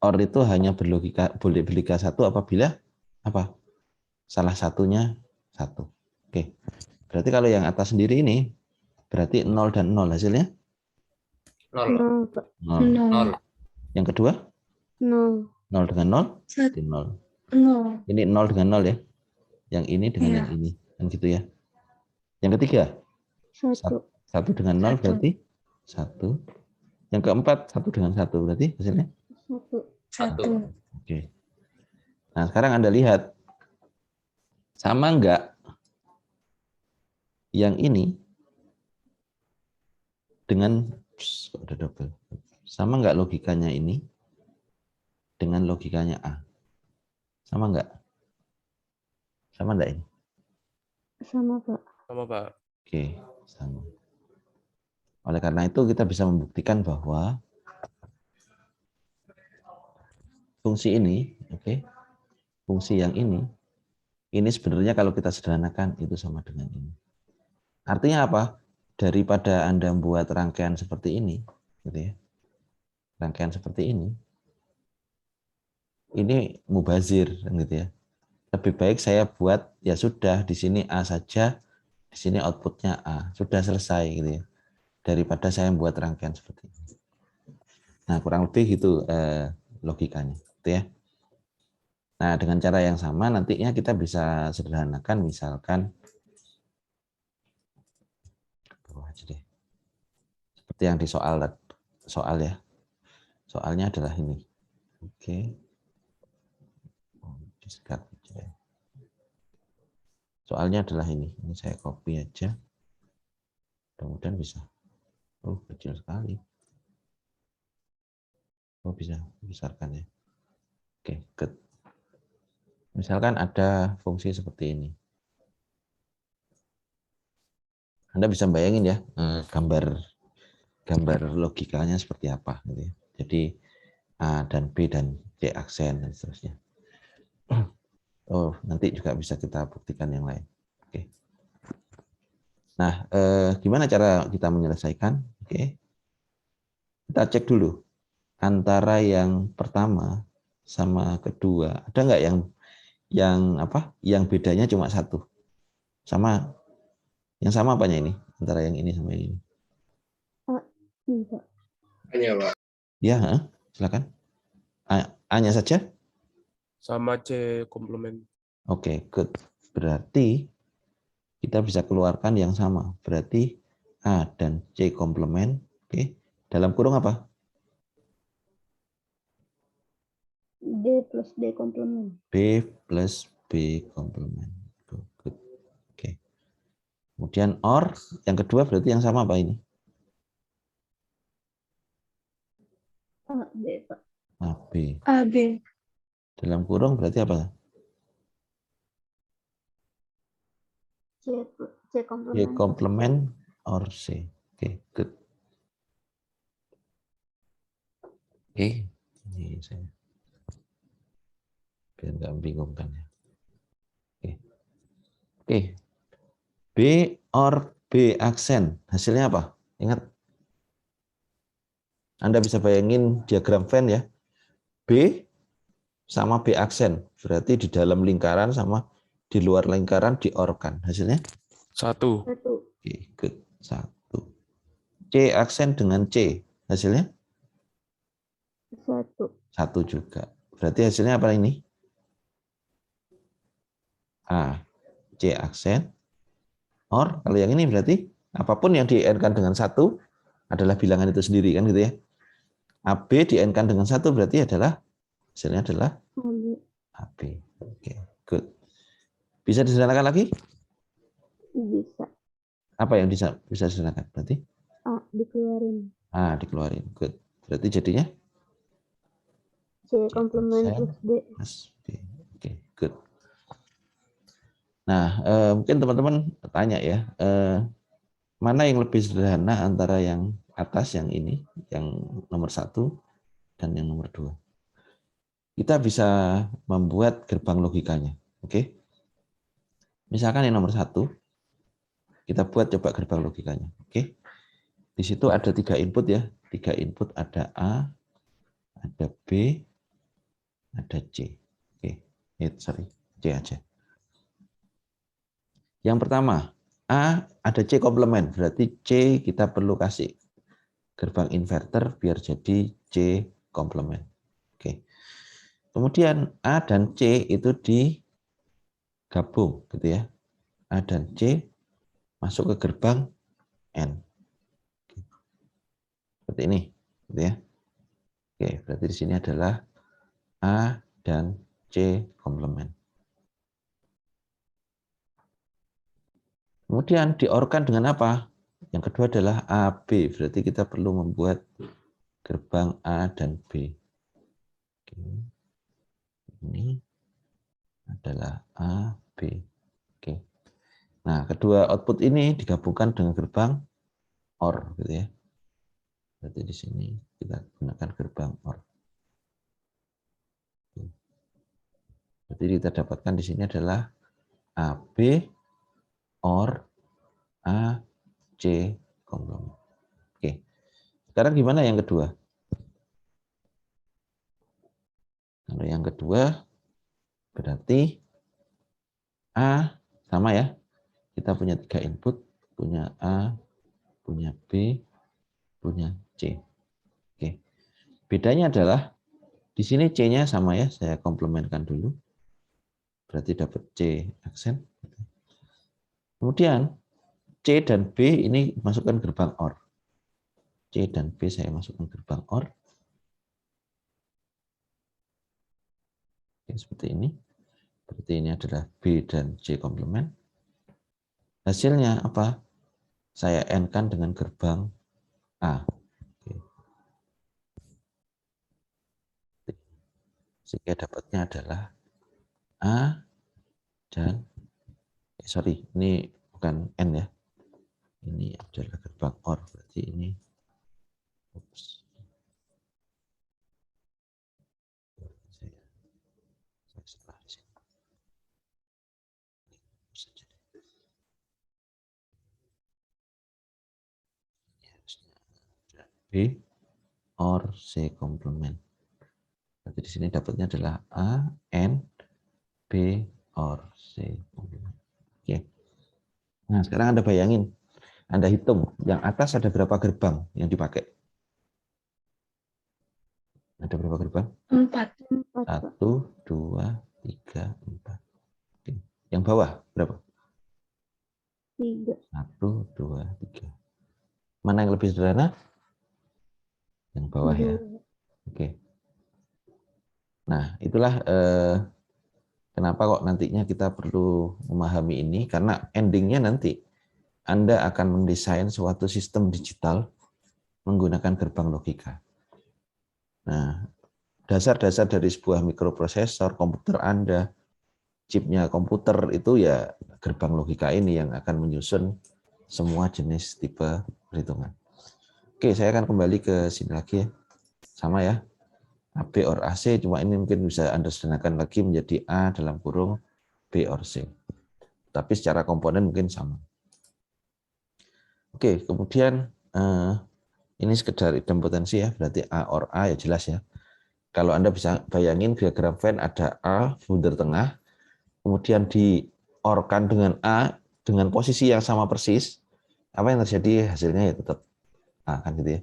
OR itu hanya boleh berlogika 1 apabila apa? Salah satunya 1. Oke. Berarti kalau yang atas sendiri ini berarti 0 dan 0 hasilnya? 0. 0. 0. Yang kedua? 0. 0 dengan 0? Berarti 0. 0. Ini 0 dengan 0 ya. Yang ini dengan yang ini. Kan gitu ya. Yang ketiga? 1. 1 dengan 0 berarti 1. Yang keempat 1 dengan 1 berarti hasilnya? 1. Oke. Nah sekarang Anda lihat. Sama enggak yang ini dengan ada double. Sama enggak logikanya ini dengan logikanya A? Sama enggak? Sama enggak ini? Sama, Pak. Sama, Pak. Oke, sama. Oleh karena itu kita bisa membuktikan bahwa fungsi ini, oke, fungsi yang ini sebenarnya kalau kita sederhanakan itu sama dengan ini. Artinya apa? Daripada Anda membuat rangkaian seperti ini, gitu ya. Rangkaian seperti ini mubazir, gitu ya. Lebih baik saya buat ya sudah di sini A saja, di sini outputnya A, sudah selesai gitu ya. Daripada saya membuat rangkaian seperti ini. Nah kurang lebih gitu logikanya, gitu ya. Nah dengan cara yang sama nantinya kita bisa sederhanakan misalkan seperti yang di soal ya. Soalnya adalah ini. Oke. Soalnya adalah ini. Ini saya copy aja. Mudah-mudahan bisa. Oh, kecil sekali. Oh, bisa besarkan ya. Oke, good. Misalkan ada fungsi seperti ini. Anda bisa bayangin ya, gambar logikanya seperti apa. Gitu ya. Jadi A dan B dan C aksen dan seterusnya. Oh, nanti juga bisa kita buktikan yang lain. Oke. Nah, gimana cara kita menyelesaikan? Oke. Kita cek dulu antara yang pertama sama kedua. Ada nggak yang bedanya cuma satu? Sama yang sama apanya ini? Antara yang ini sama yang ini. Bisa. Hanya, Pak. Ya, silakan. A-nya saja? Sama C komplement. Oke, good. Berarti kita bisa keluarkan yang sama. Berarti A dan C komplement. Oke. Dalam kurung apa? D plus D komplement. B plus B komplement. Good. Oke. Kemudian OR yang kedua berarti yang sama apa ini? A, B, Pak. AB. AB. Dalam kurung berarti apa? C komplement. Y komplement or C. Oke, good. Oke, ini saya biar nggak membingungkan ya. Oke. B or B aksen. Hasilnya apa? Ingat. Anda bisa bayangin diagram Venn ya. B sama B aksen. Berarti di dalam lingkaran sama di luar lingkaran diorkan. Hasilnya? 1. 1. Oke, good. 1. C aksen dengan C. Hasilnya? 1. 1 juga. Berarti hasilnya apa ini? A. C aksen. Or, kalau yang ini berarti apapun yang di-n-kan dengan 1 adalah bilangan itu sendiri, kan gitu ya. AB di-n-kan dengan 1 berarti hasilnya adalah AB. AB. Oke, good. Bisa disederhanakan lagi? Bisa. Apa yang bisa disederhanakan berarti? A dikeluarin. A dikeluarin. Good. Berarti jadinya C komplement plus D. plus B. Oke, good. Nah, mungkin teman-teman tanya ya, mana yang lebih sederhana antara yang atas yang ini, yang nomor 1 dan yang nomor 2. Kita bisa membuat gerbang logikanya. Oke. Misalkan yang nomor 1, kita buat coba gerbang logikanya. Oke. Di situ ada 3 input ya. 3 input, ada A, ada B, ada C. Oke. Sorry, C aja. Yang pertama, A ada C komplement, berarti C kita perlu kasih gerbang inverter biar jadi C komplement. Oke. Kemudian A dan C itu digabung gitu ya. A dan C masuk ke gerbang N. Seperti ini, gitu ya. Oke, berarti di sini adalah A dan C komplement. Kemudian diorkan dengan apa? Yang kedua adalah AB, berarti kita perlu membuat gerbang A dan B. Oke. Ini adalah A, B. Oke. Nah, kedua output ini digabungkan dengan gerbang OR, gitu ya. Berarti di sini kita gunakan gerbang OR. Jadi kita dapatkan di sini adalah AB OR A, C komplement. Oke. Sekarang gimana yang kedua? Kalau yang kedua berarti A sama ya. Kita punya 3 input, punya A, punya B, punya C. Oke. Bedanya adalah di sini C-nya sama ya, saya komplementkan dulu. Berarti dapat C aksen. Kemudian C dan B ini masukkan gerbang OR. C dan B saya masukkan gerbang OR. Oke, seperti ini. Berarti ini adalah B dan C komplement. Hasilnya apa? Saya N-kan dengan gerbang A. Oke. Sehingga dapatnya adalah A dan sorry, ini bukan N ya. Ini adalah gerbang OR, berarti ini oops. Saya salah di sini. B or C komplement. Berarti di sini dapatnya adalah A, N, B or C komplement. Oke. Nah, sekarang Anda bayangin, Anda hitung, yang atas ada berapa gerbang yang dipakai? Ada berapa gerbang? 4. 4, Pak. 1, 2, 3, 4. Oke. Yang bawah berapa? 3. 1, 2, 3. Mana yang lebih sederhana? Yang bawah ya. Oke. Nah, itulah kenapa kok nantinya kita perlu memahami ini, karena endingnya nanti Anda akan mendesain suatu sistem digital menggunakan gerbang logika. Nah, dasar-dasar dari sebuah mikroprosesor, komputer Anda, chipnya komputer itu ya gerbang logika ini yang akan menyusun semua jenis tipe perhitungan. Oke, saya akan kembali ke sini lagi ya. Sama ya. B or AC, cuma ini mungkin bisa Anda sederhanakan lagi menjadi A dalam kurung B or C. Tapi secara komponen mungkin sama. Oke, kemudian ini sekedar idempotensi ya, berarti A or A ya jelas ya. Kalau Anda bisa bayangin diagram Venn ada A, bundar tengah, kemudian di-OR-kan dengan A, dengan posisi yang sama persis, apa yang terjadi hasilnya ya tetap A kan gitu ya.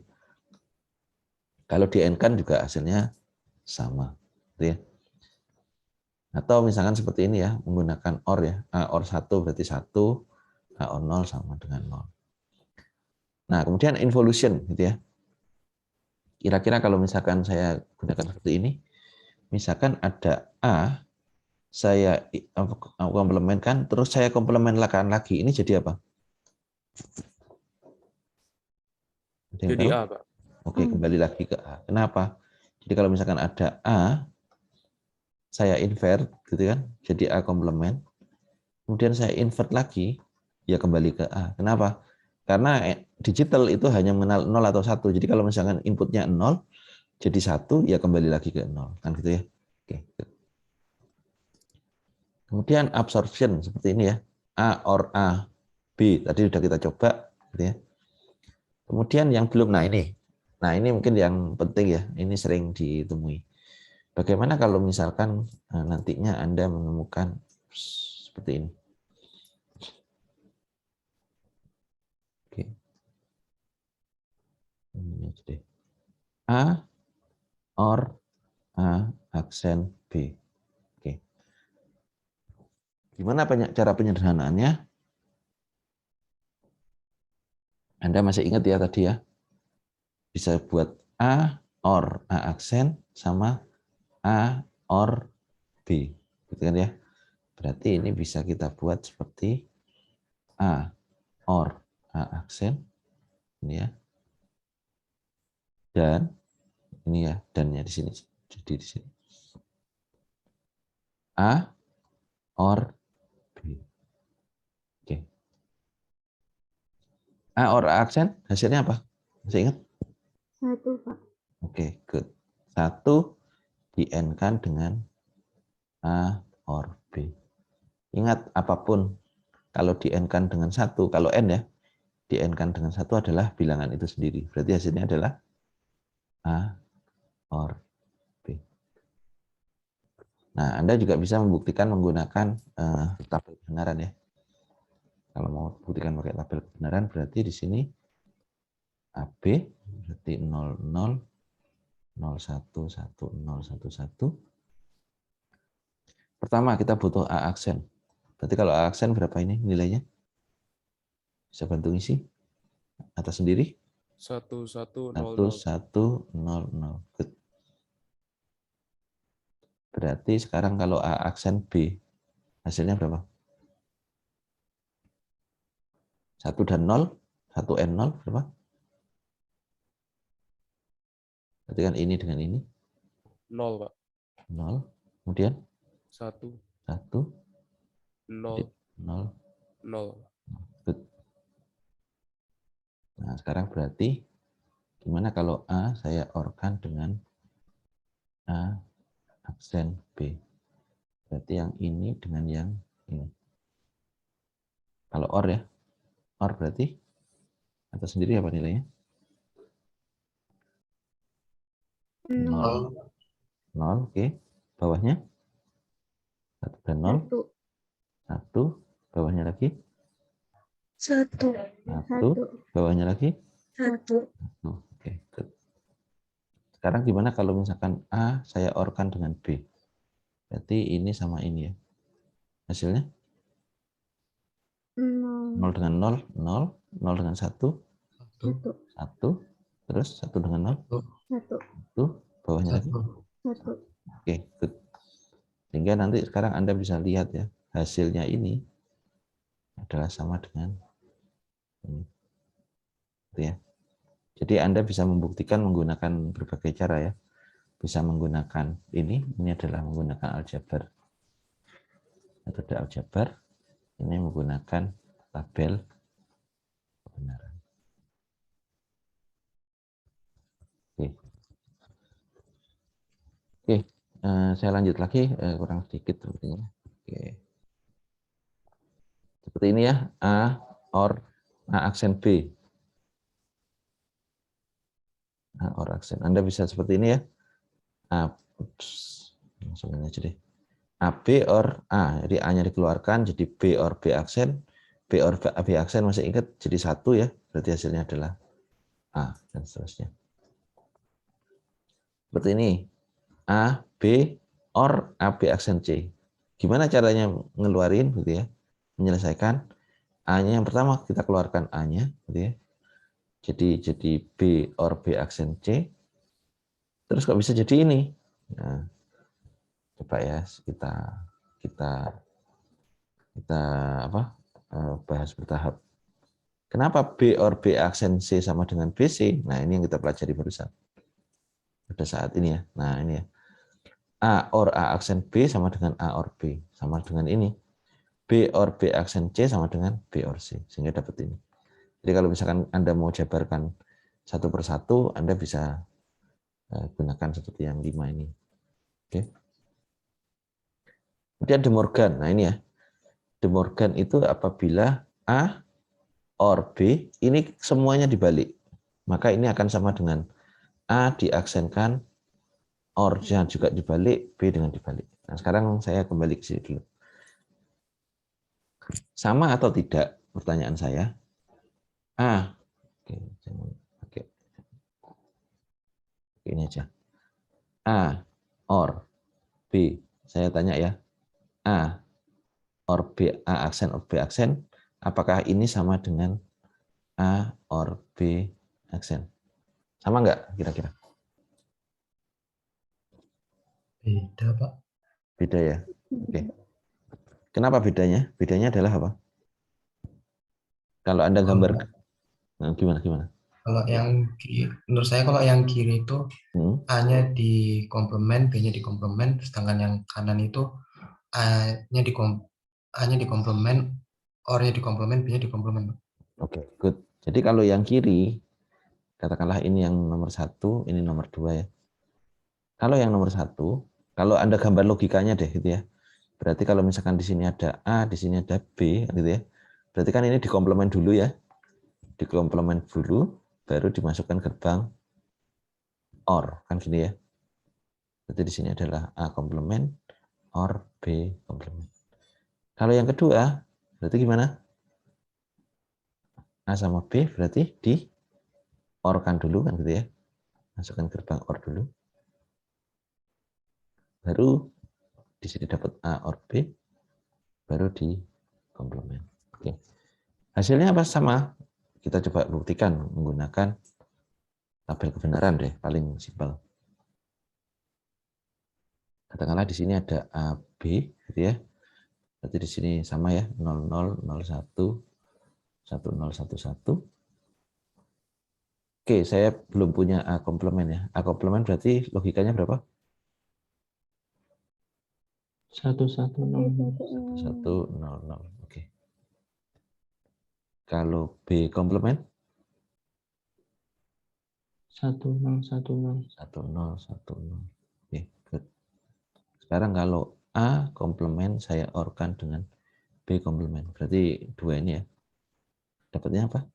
Kalau di-N-kan juga hasilnya sama. Gitu ya. Atau misalkan seperti ini ya, menggunakan OR ya. A OR 1 berarti 1, A OR 0 sama dengan 0. Nah, kemudian involution gitu ya. Kira-kira kalau misalkan saya gunakan seperti ini, misalkan ada A, saya komplementkan, terus saya komplementkan lagi, ini jadi apa? Ada yang Jadi tahu? A, Pak. Oke, kembali lagi ke A. Kenapa? Jadi kalau misalkan ada A, saya invert, gitu kan, jadi A komplement. Kemudian saya invert lagi, ya kembali ke A. Kenapa? Karena digital itu hanya mengenal 0 atau 1. Jadi kalau misalkan inputnya 0, jadi 1, ya kembali lagi ke 0. Kan gitu ya. Oke. Kemudian absorption, seperti ini ya. A or A, B. Tadi sudah kita coba. Gitu ya. Kemudian yang belum, nah ini mungkin yang penting ya. Ini sering ditemui. Bagaimana kalau misalkan nantinya Anda menemukan seperti ini. Oke. Ini aja deh. A or A aksen B. Oke. Gimana cara penyederhanaannya? Anda masih ingat ya tadi ya? Bisa buat A or A aksen sama A or B. Gitu kan ya? Berarti ini bisa kita buat seperti A or A aksen. Ini ya. Dan ini ya, dannya di sini. Jadi di sini. A or B. Oke. A or A aksen hasilnya apa? Masih ingat? 1, Pak. Oke, good. 1 di-N-kan dengan A or B. Ingat, apapun kalau di-N-kan dengan 1, kalau N ya, di-N-kan dengan 1 adalah bilangan itu sendiri. Berarti hasilnya adalah A or B. Nah, Anda juga bisa membuktikan menggunakan tabel kebenaran ya. Kalau mau buktikan pakai tabel kebenaran, berarti di sini AB berarti 00, 01, 10, 11. Pertama kita butuh A aksen. Berarti kalau A aksen berapa ini nilainya? Bisa bantu ngisi? Atas sendiri? 1100. 1100. Good. Berarti sekarang kalau A aksen B, hasilnya berapa? 1 dan 0, 1 N 0 berapa? Berarti kan ini dengan ini? 0, Pak. 0, kemudian 1, 1, 0, 0. 0. Good. Nah, sekarang berarti gimana kalau A saya OR-kan dengan A aksen B? Berarti yang ini dengan yang ini. Kalau OR ya, OR berarti atas sendiri apa nilainya? 0. 0, oke. Bawahnya? 1 dan 0. 1. Bawahnya lagi? 1. 1. Bawahnya lagi? 1. Oke, good. Sekarang gimana kalau misalkan A saya OR-kan dengan B? Berarti ini sama ini ya. Hasilnya? 0 0. dengan 0, 0. 0 dengan 1, 1. 1. Terus 1 dengan 0, 1. 1. Bawahnya lagi? 1. Oke, good. Sehingga nanti sekarang Anda bisa lihat ya, hasilnya ini adalah sama dengan ini. Gitu ya. Jadi Anda bisa membuktikan menggunakan berbagai cara ya. Bisa menggunakan ini adalah menggunakan aljabar. Metode aljabar, ini menggunakan tabel kebenaran. Oke, saya lanjut lagi, kurang sedikit sepertinya. Oke. Seperti ini ya, A OR A aksen B. A OR aksen. Anda bisa seperti ini ya. Langsung ini aja deh. AB OR A. Jadi A-nya dikeluarkan, jadi B OR B aksen. B OR B aksen masih ingat jadi 1 ya. Berarti hasilnya adalah A dan seterusnya. Seperti ini. A, B, OR AB aksen C. Gimana caranya ngeluarin gitu ya? Menyelesaikan. A-nya yang pertama kita keluarkan A-nya gitu ya. Jadi B OR B aksen C. Terus kok bisa jadi ini? Nah, coba ya kita bahas bertahap. Kenapa B OR B aksen C sama dengan BC? Nah, ini yang kita pelajari barusan. Pada saat ini ya. Nah, ini ya. A OR A aksen B sama dengan A OR B. Sama dengan ini. B OR B aksen C sama dengan B OR C. Sehingga dapat ini. Jadi kalau misalkan Anda mau jabarkan satu persatu, Anda bisa gunakan seperti yang 5 ini. Oke. Kemudian De Morgan. Nah, ini ya. De Morgan itu apabila A OR B, ini semuanya dibalik. Maka ini akan sama dengan A diaksenkan, OR-nya juga dibalik, B dengan dibalik. Nah, sekarang saya kembali ke sini dulu. Sama atau tidak? Pertanyaan saya. A. Oke, jangan pakai. Ini aja. A OR B. Saya tanya ya. A OR B, A aksen OR B aksen. Apakah ini sama dengan A OR B aksen? Sama enggak kira-kira? Beda, Pak. Beda ya? Oke. Kenapa bedanya? Bedanya adalah apa? Kalau Anda gambar, nah, gimana? Kalau yang kiri, menurut saya kalau yang kiri itu A-nya di komplement, B-nya di komplement, sedangkan yang kanan itu A-nya di komplement, OR-nya di komplement, B-nya di komplement. Oke, good. Jadi kalau yang kiri, katakanlah ini yang nomor 1, ini nomor 2 ya. Kalau yang nomor 1, kalau Anda gambar logikanya deh gitu ya. Berarti kalau misalkan di sini ada A, di sini ada B gitu ya. Berarti kan ini dikomplement dulu ya. Dikomplement dulu, baru dimasukkan gerbang OR, kan gini ya. Berarti di sini adalah A komplement, OR B komplement. Kalau yang kedua, berarti gimana? A sama B berarti di OR-kan dulu kan gitu ya. Masukkan gerbang OR dulu. Baru di sini dapat A OR B, baru di komplement. Oke. Hasilnya apa? Sama. Kita coba buktikan menggunakan tabel kebenaran deh, paling simpel. Katakanlah di sini ada A, B, gitu ya. Berarti di sini sama ya, 00, 01, 1011. Oke, saya belum punya A komplement ya. A komplement berarti logikanya berapa? 1100. 1100. Oke. Kalau B komplement 1010. 1010. Oke, good. Sekarang kalau A komplement saya OR-kan dengan B komplement. Berarti dua ini ya. Dapatnya apa?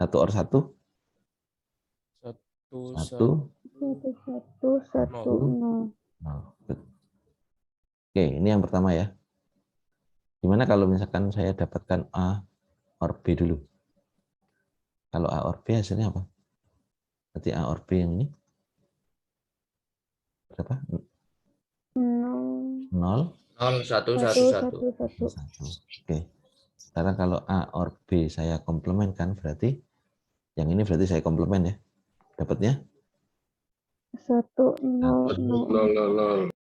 1 OR 1? 1 1110. 0. Good. Oke, ini yang pertama ya. Gimana kalau misalkan saya dapatkan A OR B dulu? Kalau A OR B hasilnya apa? Berarti A OR B yang ini berapa? 0 0. 0111. 111. Oke. Sekarang kalau A OR B saya komplement kan berarti yang ini berarti saya komplement ya. Dapatnya 1000.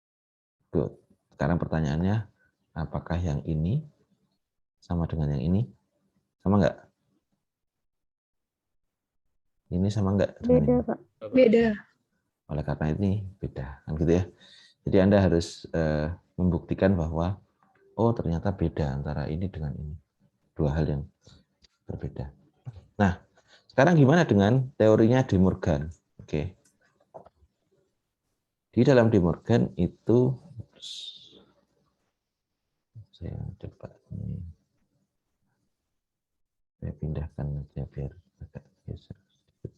good. Sekarang pertanyaannya apakah yang ini sama dengan yang ini? Sama enggak? Ini sama enggak dengan Beda, ini? Pak. Beda. Oleh karena ini beda kan gitu ya. Jadi Anda harus membuktikan bahwa oh ternyata beda antara ini dengan ini. Dua hal yang berbeda. Nah, sekarang gimana dengan teorinya De Morgan? Oke. Di dalam De Morgan itu saya coba ini. Saya pindahkan aja biar agak geser sedikit.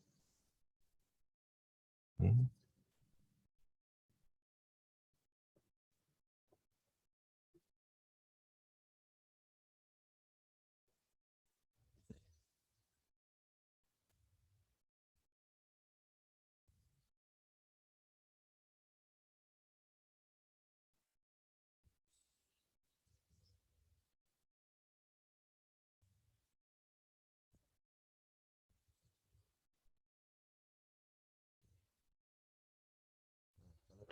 Oke.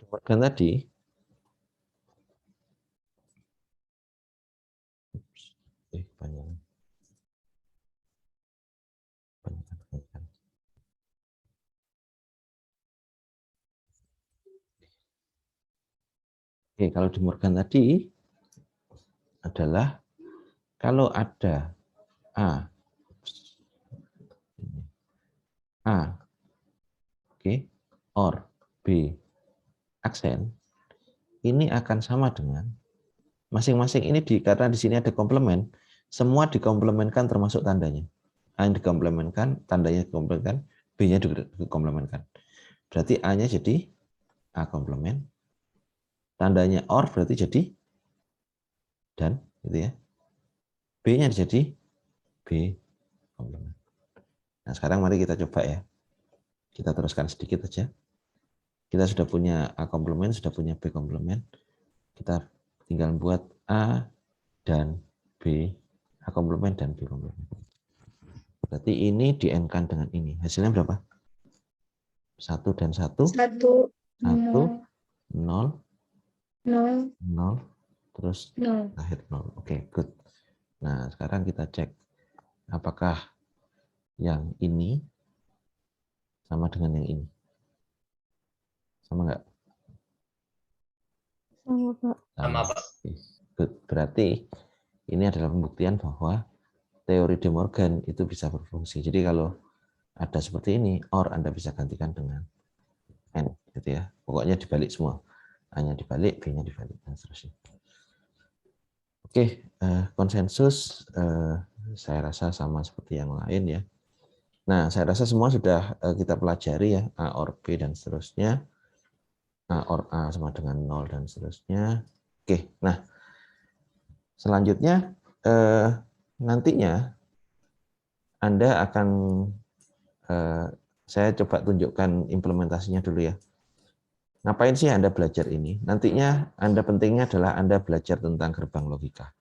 De Morgan tadi kepanjangan. Oke, kalau De Morgan tadi adalah kalau ada A, oke, OR B aksen, ini akan sama dengan masing-masing ini karena di sini ada komplement, semua dikomplementkan termasuk tandanya. A yang dikomplementkan, tandanya dikomplementkan, B-nya juga dikomplementkan. Berarti A-nya jadi A komplement, tandanya OR berarti jadi dan, gitu ya. B-nya jadi B komplement. Nah, sekarang mari kita coba ya. Kita teruskan sedikit aja. Kita sudah punya A komplement, sudah punya B komplement. Kita tinggal buat A dan B, A komplement dan B komplement. Berarti ini di-N-kan dengan ini. Hasilnya berapa? 1 dan 1. 1 1, 0, 0 0, terus 0. akhir 0. Oke, good. Nah, sekarang kita cek apakah yang ini sama dengan yang ini. Sama enggak? Sama, Pak. Sama, Pak. Good. Berarti ini adalah pembuktian bahwa teori De Morgan itu bisa berfungsi. Jadi kalau ada seperti ini, OR Anda bisa gantikan dengan N, gitu ya. Pokoknya dibalik semua. A-nya dibalik, B-nya dibalik, dan seterusnya. Oke, konsensus saya rasa sama seperti yang lain ya. Nah, saya rasa semua sudah kita pelajari ya, A OR B dan seterusnya. A OR A sama dengan 0 dan seterusnya. Oke, nah selanjutnya nantinya Anda akan saya coba tunjukkan implementasinya dulu ya. Ngapain sih Anda belajar ini? Nantinya pentingnya adalah Anda belajar tentang gerbang logika.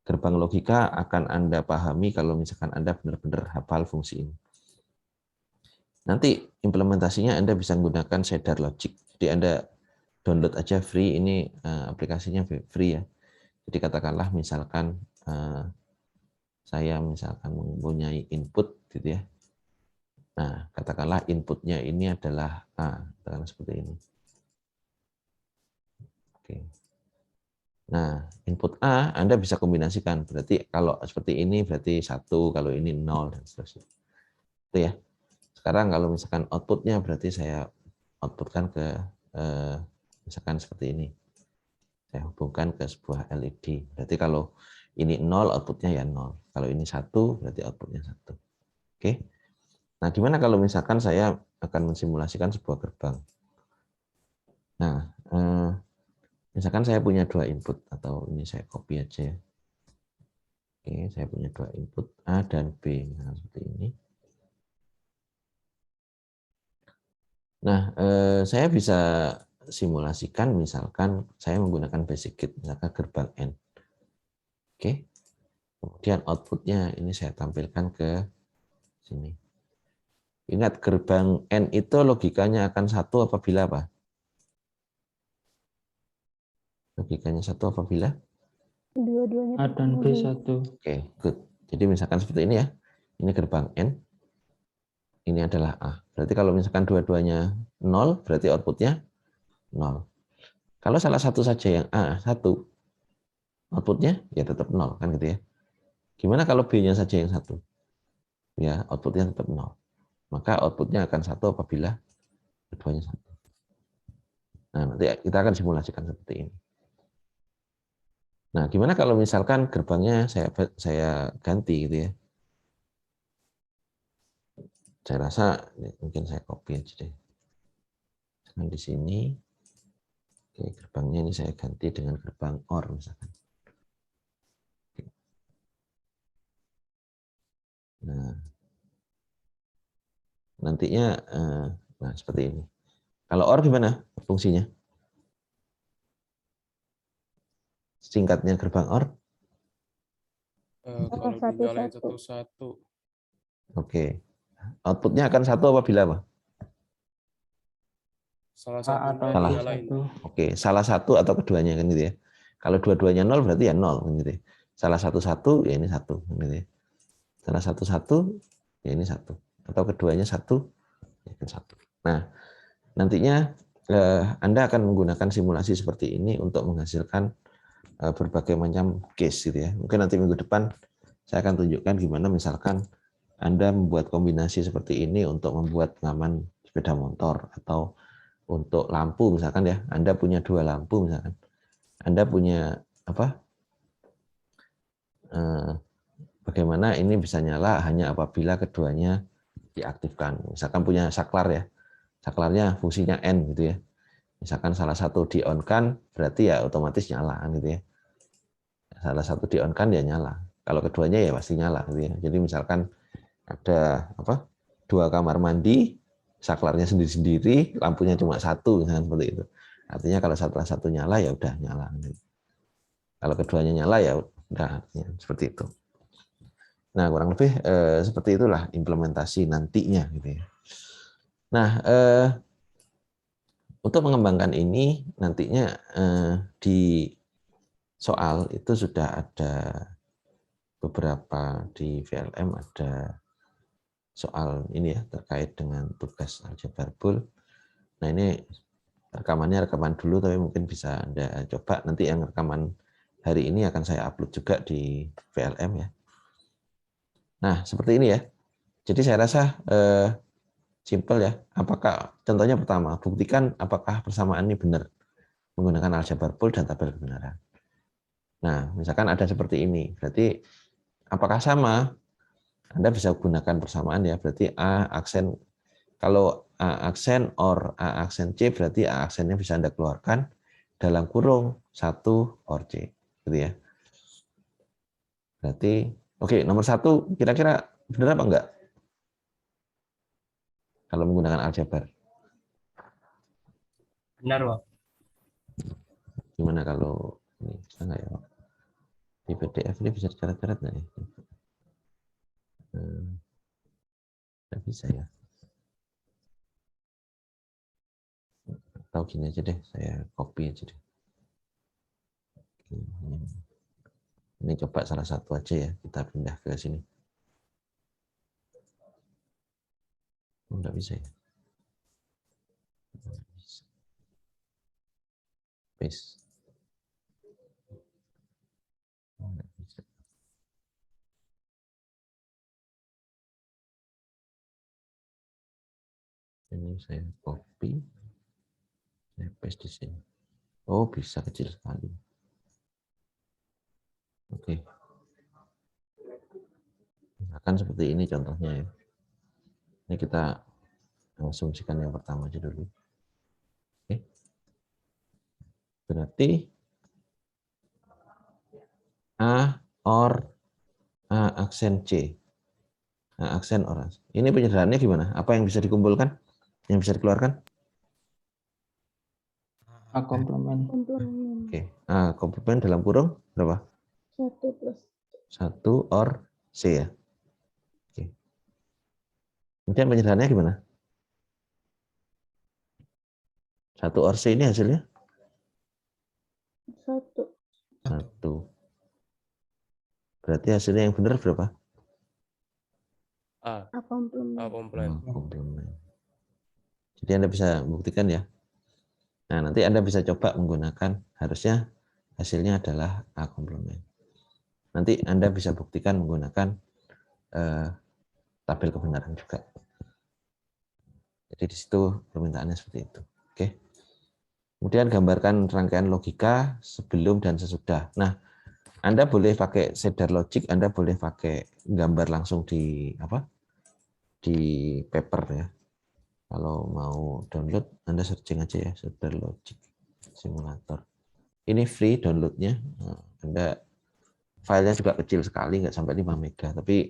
Gerbang logika akan Anda pahami kalau misalkan Anda benar-benar hafal fungsi ini. Nanti implementasinya Anda bisa menggunakan Shader Logic. Jadi Anda download aja free, ini aplikasinya free ya. Jadi katakanlah misalkan saya misalkan mempunyai input gitu ya. Nah, katakanlah inputnya ini adalah A, katakanlah seperti ini. Oke. Nah, input A Anda bisa kombinasikan. Berarti kalau seperti ini berarti 1, kalau ini 0 dan seterusnya. Itu ya. Sekarang kalau misalkan outputnya berarti saya outputkan ke misalkan seperti ini. Saya hubungkan ke sebuah LED. Berarti kalau ini 0 outputnya ya 0. Kalau ini 1 berarti outputnya 1. Oke. Nah, gimana kalau misalkan saya akan mensimulasikan sebuah gerbang? Nah, misalkan saya punya 2 input, atau ini saya copy aja ya. Oke, saya punya 2 input A dan B. Nah, seperti ini. Nah, saya bisa simulasikan misalkan saya menggunakan basic gate, misalkan gerbang N. Oke. Kemudian outputnya ini saya tampilkan ke sini. Ingat, gerbang N itu logikanya akan 1 apabila apa? Logikanya 1 apabila? Dua-duanya A dan B terpenuhi. 1. Oke, good. Jadi misalkan seperti ini ya. Ini gerbang N. Ini adalah A. Berarti kalau misalkan dua-duanya 0, berarti outputnya 0. Kalau salah satu saja yang A 1, outputnya ya tetap 0, kan gitu ya. Gimana kalau B-nya saja yang 1? Ya, outputnya tetap 0. Maka outputnya akan 1 apabila keduanya 1. Nah, nanti kita akan simulasikan seperti ini. Nah, gimana kalau misalkan gerbangnya saya ganti gitu ya. Saya rasa mungkin saya copy aja deh. Nah, di sini oke, gerbangnya ini saya ganti dengan gerbang OR misalkan. Nah, nantinya nah seperti ini. Kalau OR gimana fungsinya? Singkatnya gerbang OR? Kalau dinyalain satu-satu. Oke. Outputnya akan 1 apabila apa? Salah A satunya atau B Salah. dinyalain. 1. Oke, salah satu atau keduanya kan gitu ya. Kalau dua-duanya 0 berarti ya 0 kan gitu ya. Salah satu ya ini 1 kan gitu ya. Salah satu ya ini 1. Atau keduanya 1 ya kan 1. Nah, nantinya Anda akan menggunakan simulasi seperti ini untuk menghasilkan berbagai macam case gitu ya. Mungkin nanti minggu depan saya akan tunjukkan gimana misalkan Anda membuat kombinasi seperti ini untuk membuat pengaman sepeda motor, atau untuk lampu misalkan ya. Anda punya 2 lampu misalkan. Anda punya apa? Bagaimana ini bisa nyala hanya apabila keduanya diaktifkan. Misalkan punya saklar ya. Saklarnya fungsinya N gitu ya. Misalkan salah satu di-on-kan berarti ya otomatis nyala gitu ya. Salah satu di-on-kan ya nyala. Kalau keduanya ya pasti nyala gitu ya. Jadi misalkan ada apa? 2 kamar mandi, saklarnya sendiri-sendiri, lampunya cuma 1 misalkan seperti itu. Artinya kalau salah satu nyala ya udah nyala gitu. Kalau keduanya nyala ya udah ya, seperti itu. Nah, kurang lebih seperti itulah implementasi nantinya gitu ya. Nah, untuk mengembangkan ini nantinya di soal itu sudah ada beberapa di VLM, ada soal ini ya terkait dengan tugas aljabar Boole. Nah, ini rekamannya rekaman dulu, tapi mungkin bisa Anda coba. Nanti yang rekaman hari ini akan saya upload juga di VLM ya. Nah, seperti ini ya. Jadi saya rasa simple ya. Apakah contohnya pertama, buktikan apakah persamaan ini benar menggunakan aljabar Boole dan tabel kebenaran. Nah, misalkan ada seperti ini, berarti apakah sama? Anda bisa gunakan persamaan ya. Berarti A aksen, kalau A aksen or A aksen C, berarti A aksennya bisa Anda keluarkan dalam kurung 1 or C, gitu ya. Berarti oke, nomor 1 kira-kira benar apa enggak? Kalau menggunakan aljabar. Benar, Pak. Gimana kalau ini bisa nggak ya, Pak? Di PDF ini bisa dicoret-coret nggak ya? Nggak bisa ya. Atau gini aja deh, saya copy aja deh. Ini coba salah satu aja ya, kita pindah ke sini. Nggak bisa ya. Paste. Ini saya copy, saya paste di sini. Oh, bisa kecil sekali. Oke. Akan seperti ini contohnya ya. Ini kita asumsikan yang pertama aja dulu. Oke. Berarti A or A aksen C. A aksen or. Ini penyederhanaannya gimana? Apa yang bisa dikumpulkan? Yang bisa dikeluarkan? A komplement. Komplement. Oke. A komplement dalam kurung berapa? 1 plus 1 or C ya. Oke. Kemudian penyederhanaannya gimana? 1 or C ini hasilnya? 1. 1. Berarti hasilnya yang benar berapa? A. A komplement. A komplement. Komplement. Jadi Anda bisa buktikan ya. Nah, nanti Anda bisa coba menggunakan, harusnya hasilnya adalah A komplement. Nanti Anda bisa buktikan menggunakan tabel kebenaran juga. Jadi di situ permintaannya seperti itu. Oke. Kemudian gambarkan rangkaian logika sebelum dan sesudah. Nah, Anda boleh pakai shader logic, Anda boleh pakai gambar langsung di di paper ya. Kalau mau download, Anda searching aja ya, shader logic simulator. Ini free downloadnya. Nah, Anda filenya juga kecil sekali, nggak sampai 5 mega, tapi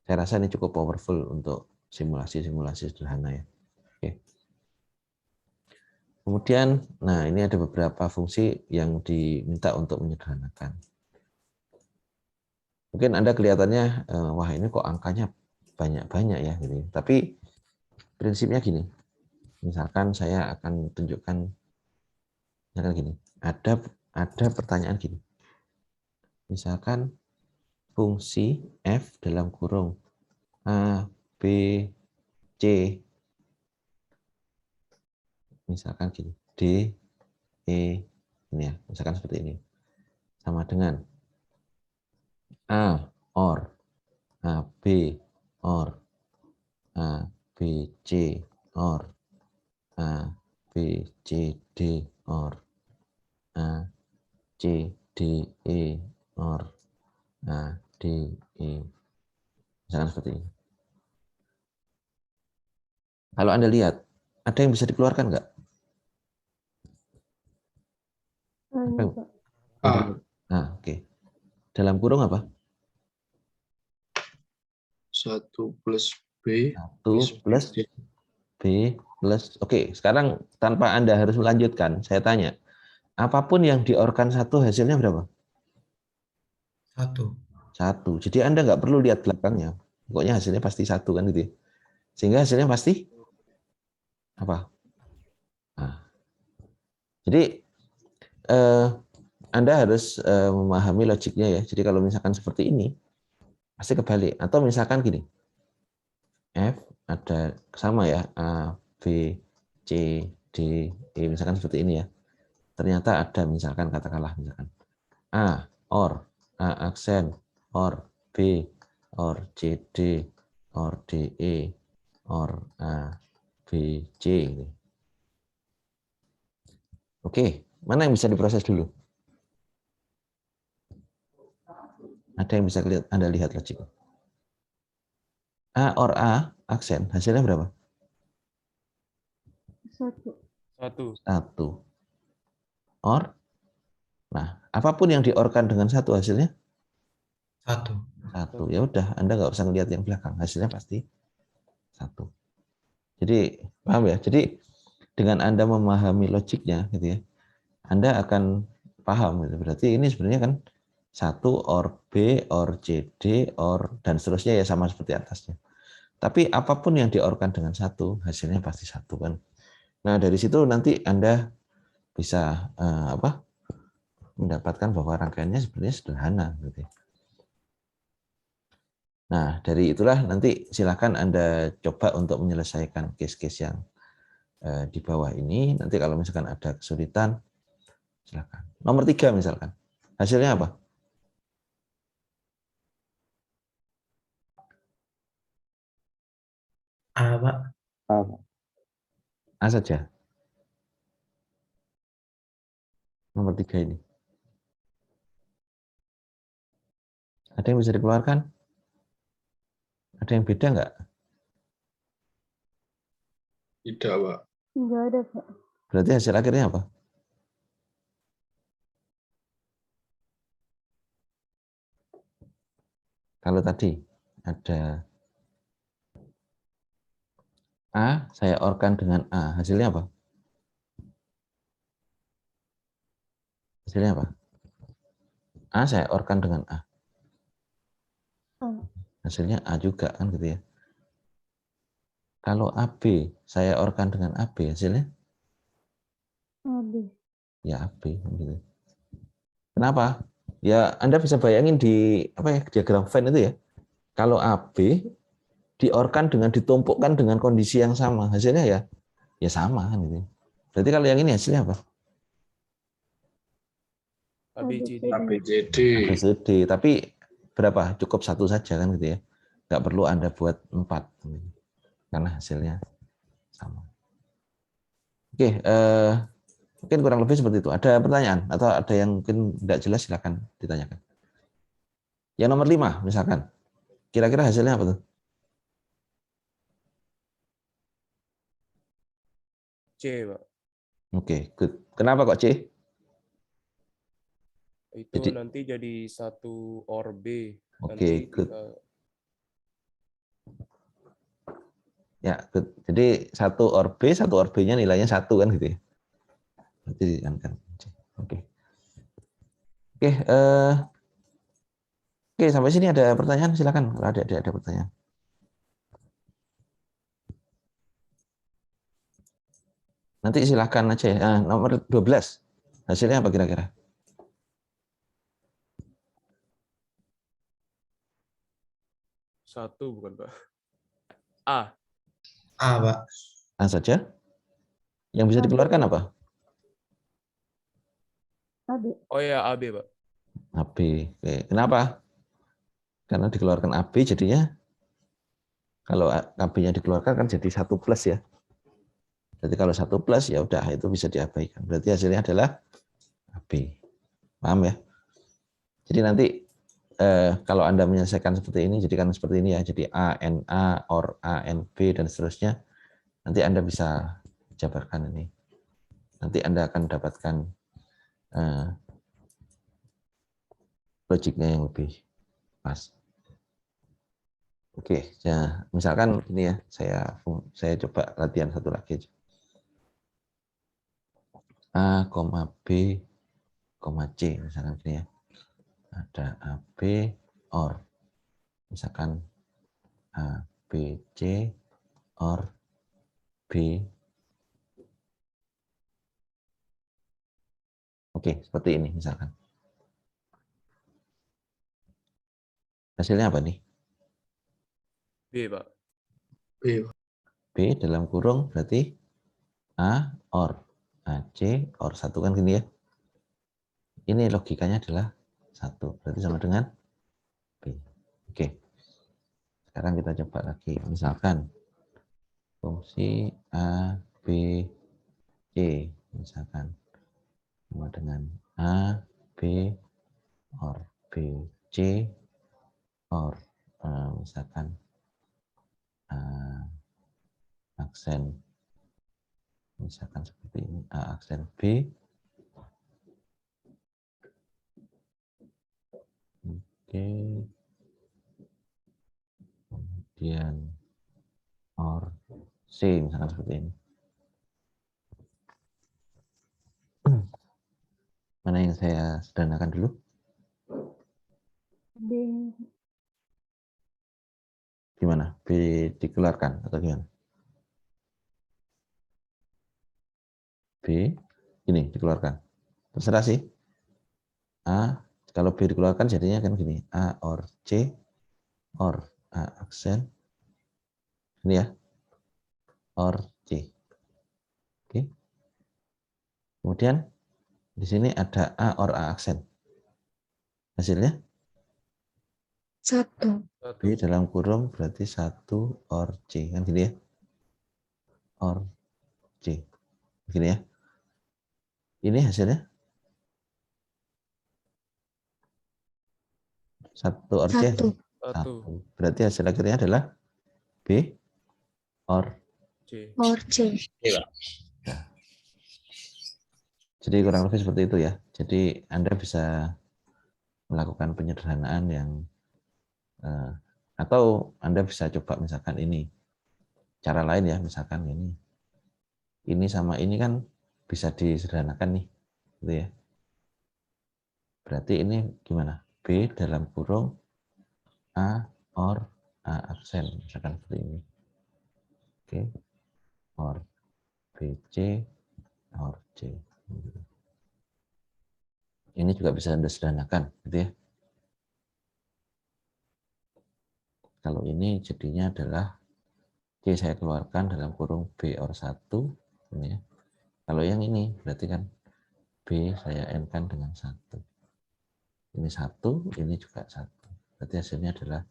saya rasa ini cukup powerful untuk simulasi-simulasi sederhana ya. Oke. Kemudian, nah ini ada beberapa fungsi yang diminta untuk menyederhanakan. Mungkin Anda kelihatannya, wah ini kok angkanya banyak-banyak ya, gitu. Tapi prinsipnya gini, misalkan saya akan tunjukkan, misalkan gini, ada pertanyaan gini, misalkan fungsi f dalam kurung a, b, c, misalkan gini, d, e, ini ya, misalkan seperti ini, sama dengan a or a, b or a, b, c or a, b, c, d or a, c, d, e or a, d, e, misalkan seperti ini. Kalau Anda lihat, ada yang bisa dikeluarkan nggak? Apa yang- A. Nah, oke. Dalam kurung apa? 1 plus B 1 plus B plus. Oke, sekarang tanpa Anda harus melanjutkan, saya tanya, apapun yang diorkan 1 hasilnya berapa? 1. 1. Jadi Anda nggak perlu lihat belakangnya. Pokoknya hasilnya pasti 1 kan gitu ya. Sehingga hasilnya pasti apa? Nah, jadi Anda harus memahami logiknya ya. Jadi kalau misalkan seperti ini, pasti kebalik. Atau misalkan gini, F ada sama ya, A, B, C, D, E, misalkan seperti ini ya. Ternyata ada misalkan katakanlah misalkan A, or, A aksen, or, B, or, C, D, or, D, E, or, A, B, C. Oke, mana yang bisa diproses dulu? Ada yang bisa Anda lihat logik. A or A aksen, hasilnya berapa? 1. 1. 1. Or, nah apapun yang diorkan dengan 1 hasilnya 1. 1. Ya udah, Anda nggak usah ngelihat yang belakang, hasilnya pasti 1. Jadi paham ya? Jadi dengan Anda memahami logiknya gitu ya, Anda akan paham gitu. Berarti ini sebenarnya kan 1 or B or C D or dan seterusnya ya, sama seperti atasnya. Tapi apapun yang diorkan dengan 1 hasilnya pasti 1 kan. Nah, dari situ nanti Anda bisa mendapatkan bahwa rangkaiannya sebenarnya sederhana gitu ya. Nah, dari itulah nanti silakan Anda coba untuk menyelesaikan case-case yang di bawah ini. Nanti kalau misalkan ada kesulitan, silakan. Nomor 3 misalkan. Hasilnya apa? A, Pak. A saja. Nomor 3 ini. Ada yang bisa dikeluarkan? Ada yang beda nggak? Tidak, Pak. Enggak ada, Pak. Berarti hasil akhirnya apa? Kalau tadi ada A, saya orkan dengan A. Hasilnya apa? Hasilnya apa? A saya orkan dengan A. A. Hasilnya A juga kan gitu ya. Kalau AB saya orkan dengan AB, hasilnya AB. ya AB kan gitu. Kenapa? Ya Anda bisa bayangin di apa ya diagram Venn itu ya. Kalau AB diorkan dengan ditumpukkan dengan kondisi yang sama, hasilnya ya sama kan gitu. Berarti kalau yang ini hasilnya apa? ABCD. ABCD. ABCD. Tapi berapa? Cukup satu saja kan gitu ya. Nggak perlu Anda buat 4 karena hasilnya sama. Oke, mungkin kurang lebih seperti itu. Ada pertanyaan atau ada yang mungkin tidak jelas silakan ditanyakan. Yang nomor 5 misalkan. Kira-kira hasilnya apa tuh? C, Pak. Oke, good. Kenapa kok C? Itu Jadi- nanti jadi 1 OR B. Oke, Nanti good. tinggal Ya, good. Jadi 1 OR B, 1 OR B-nya nilainya 1 kan gitu ya. Berarti kan. Oke. Oke, oke, sampai sini ada pertanyaan silakan kalau ada pertanyaan. Nanti silakan aja ya. Nomor 12. Hasilnya apa kira-kira? satu bukan, Pak. A. A, Pak. A saja. Yang bisa dikeluarkan apa? AB. Oh ya, AB, Pak. AB. Oke. Kenapa? Karena dikeluarkan AB jadinya kalau AB-nya dikeluarkan kan jadi 1 plus ya. Jadi kalau 1 plus ya udah itu bisa diabaikan. Berarti hasilnya adalah AB. Paham ya? Jadi nanti kalau Anda menyelesaikan seperti ini, jadikan seperti ini ya. Jadi A, N, A, OR A, N, B, dan seterusnya. Nanti Anda bisa jabarkan ini. Nanti Anda akan mendapatkan logiknya yang lebih pas. Oke, ya, misalkan ini ya, saya coba latihan satu lagi aja. A, B, C, misalkan gini ya. Ada AB, OR. Misalkan A, B, C, OR B. Oke, seperti ini misalkan. Hasilnya apa nih? B, Pak. B. B dalam kurung berarti A, OR AC, OR 1 kan gini ya. Ini logikanya adalah 1. Berarti sama dengan B. Oke. Sekarang kita coba lagi. Misalkan fungsi A, B, C. Misalkan sama dengan A, B, OR B, C, OR misalkan aksen misalkan seperti ini A aksen B, oke, kemudian OR C misalkan seperti ini. Mana yang saya sederhanakan dulu? B. Gimana? B dikeluarkan atau gimana? B ini dikeluarkan. Terserah sih. A kalau B dikeluarkan jadinya kan gini. A OR C OR A aksen. Ini ya. OR C. Oke. Kemudian di sini ada A OR A aksen. Hasilnya 1. B dalam kurung berarti 1 OR C kan gini ya. OR C. Begini ya. Ini hasilnya 1 or C? 1. 1 Berarti hasil akhirnya adalah B or C. Or C. jadi kurang lebih seperti itu ya. Jadi Anda bisa melakukan penyederhanaan yang atau Anda bisa coba misalkan ini cara lain ya, misalkan ini sama ini kan bisa disederhanakan nih, gitu ya. Berarti ini gimana? B dalam kurung A or A aksen, misalkan seperti ini. Oke, or BC or C. Ini juga bisa Anda sederhanakan, gitu ya. Kalau ini jadinya adalah C saya keluarkan dalam kurung B or 1, ini ya. Kalau yang ini berarti kan B saya N-kan dengan 1. Ini 1, ini juga 1. Berarti hasilnya adalah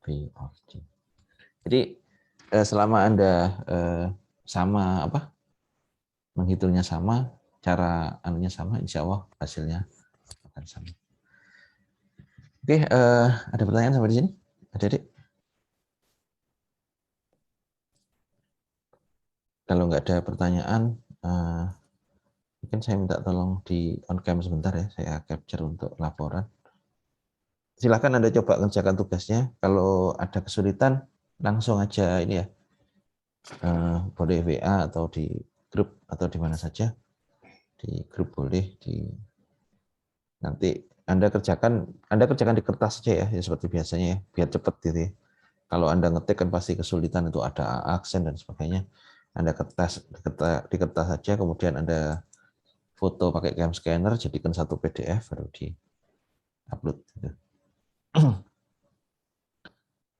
B or C. Jadi selama Anda sama menghitungnya sama, cara anunya sama, insya Allah hasilnya akan sama. Oke, ada pertanyaan sampai di sini? Adik-adik? Kalau nggak ada pertanyaan, mungkin saya minta tolong di on cam sebentar ya, saya capture untuk laporan. Silakan Anda coba kerjakan tugasnya. Kalau ada kesulitan, langsung aja ini ya, boleh WA atau di grup atau di mana saja. Di grup boleh, nanti Anda kerjakan di kertas saja ya seperti biasanya ya, biar cepat gitu ya. Kalau Anda ngetik kan pasti kesulitan, itu ada aksen dan sebagainya. Anda di kertas saja, kemudian Anda foto pakai cam scanner, jadikan satu PDF baru di upload. Gitu.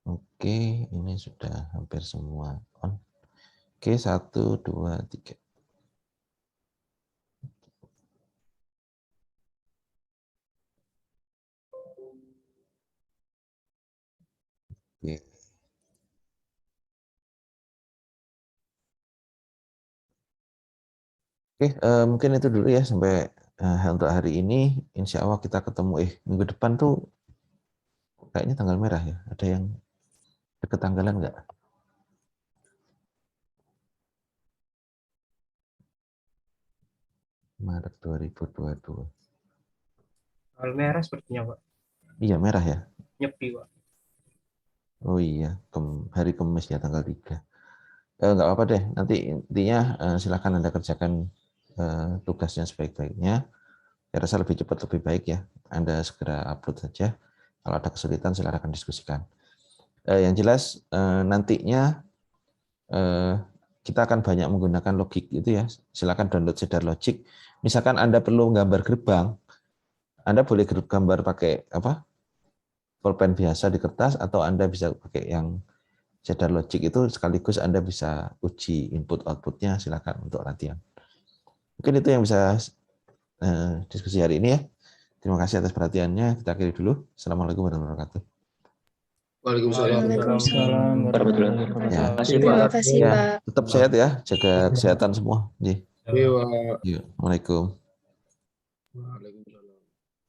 Oke, ini sudah hampir semua on. Oke, 1, 2, 3. Oke. Oke, mungkin itu dulu ya sampai untuk hari ini. Insya Allah kita ketemu minggu depan tuh kayaknya tanggal merah ya. Ada yang deket tanggalan nggak? Maret 2022. Kalau merah sepertinya, Pak. Iya merah ya. Nyepi, Pak. Oh iya, hari Kamis ya tanggal 3. Nggak apa-apa deh. Nanti intinya silakan Anda kerjakan tugasnya sebaik-baiknya. Saya rasa lebih cepat lebih baik ya. Anda segera upload saja. Kalau ada kesulitan silakan diskusikan. Yang jelas nantinya kita akan banyak menggunakan logik itu ya. Silakan download Cedar Logic. Misalkan Anda perlu gambar gerbang, Anda boleh gambar pakai pulpen biasa di kertas, atau Anda bisa pakai yang Cedar Logic itu sekaligus Anda bisa uji input outputnya. Silakan untuk latihan. Mungkin itu yang bisa diskusi hari ini ya. Terima kasih atas perhatiannya. Kita akhiri dulu. Assalamualaikum warahmatullahi wabarakatuh. Waalaikumsalam. Waalaikumsalam. Ya. Terima kasih, Ya, Pak. tetap sehat ya. Jaga kesehatan semua. Iya, Pak. Yuk, Waalaikumsalam. Waalaikumsalam.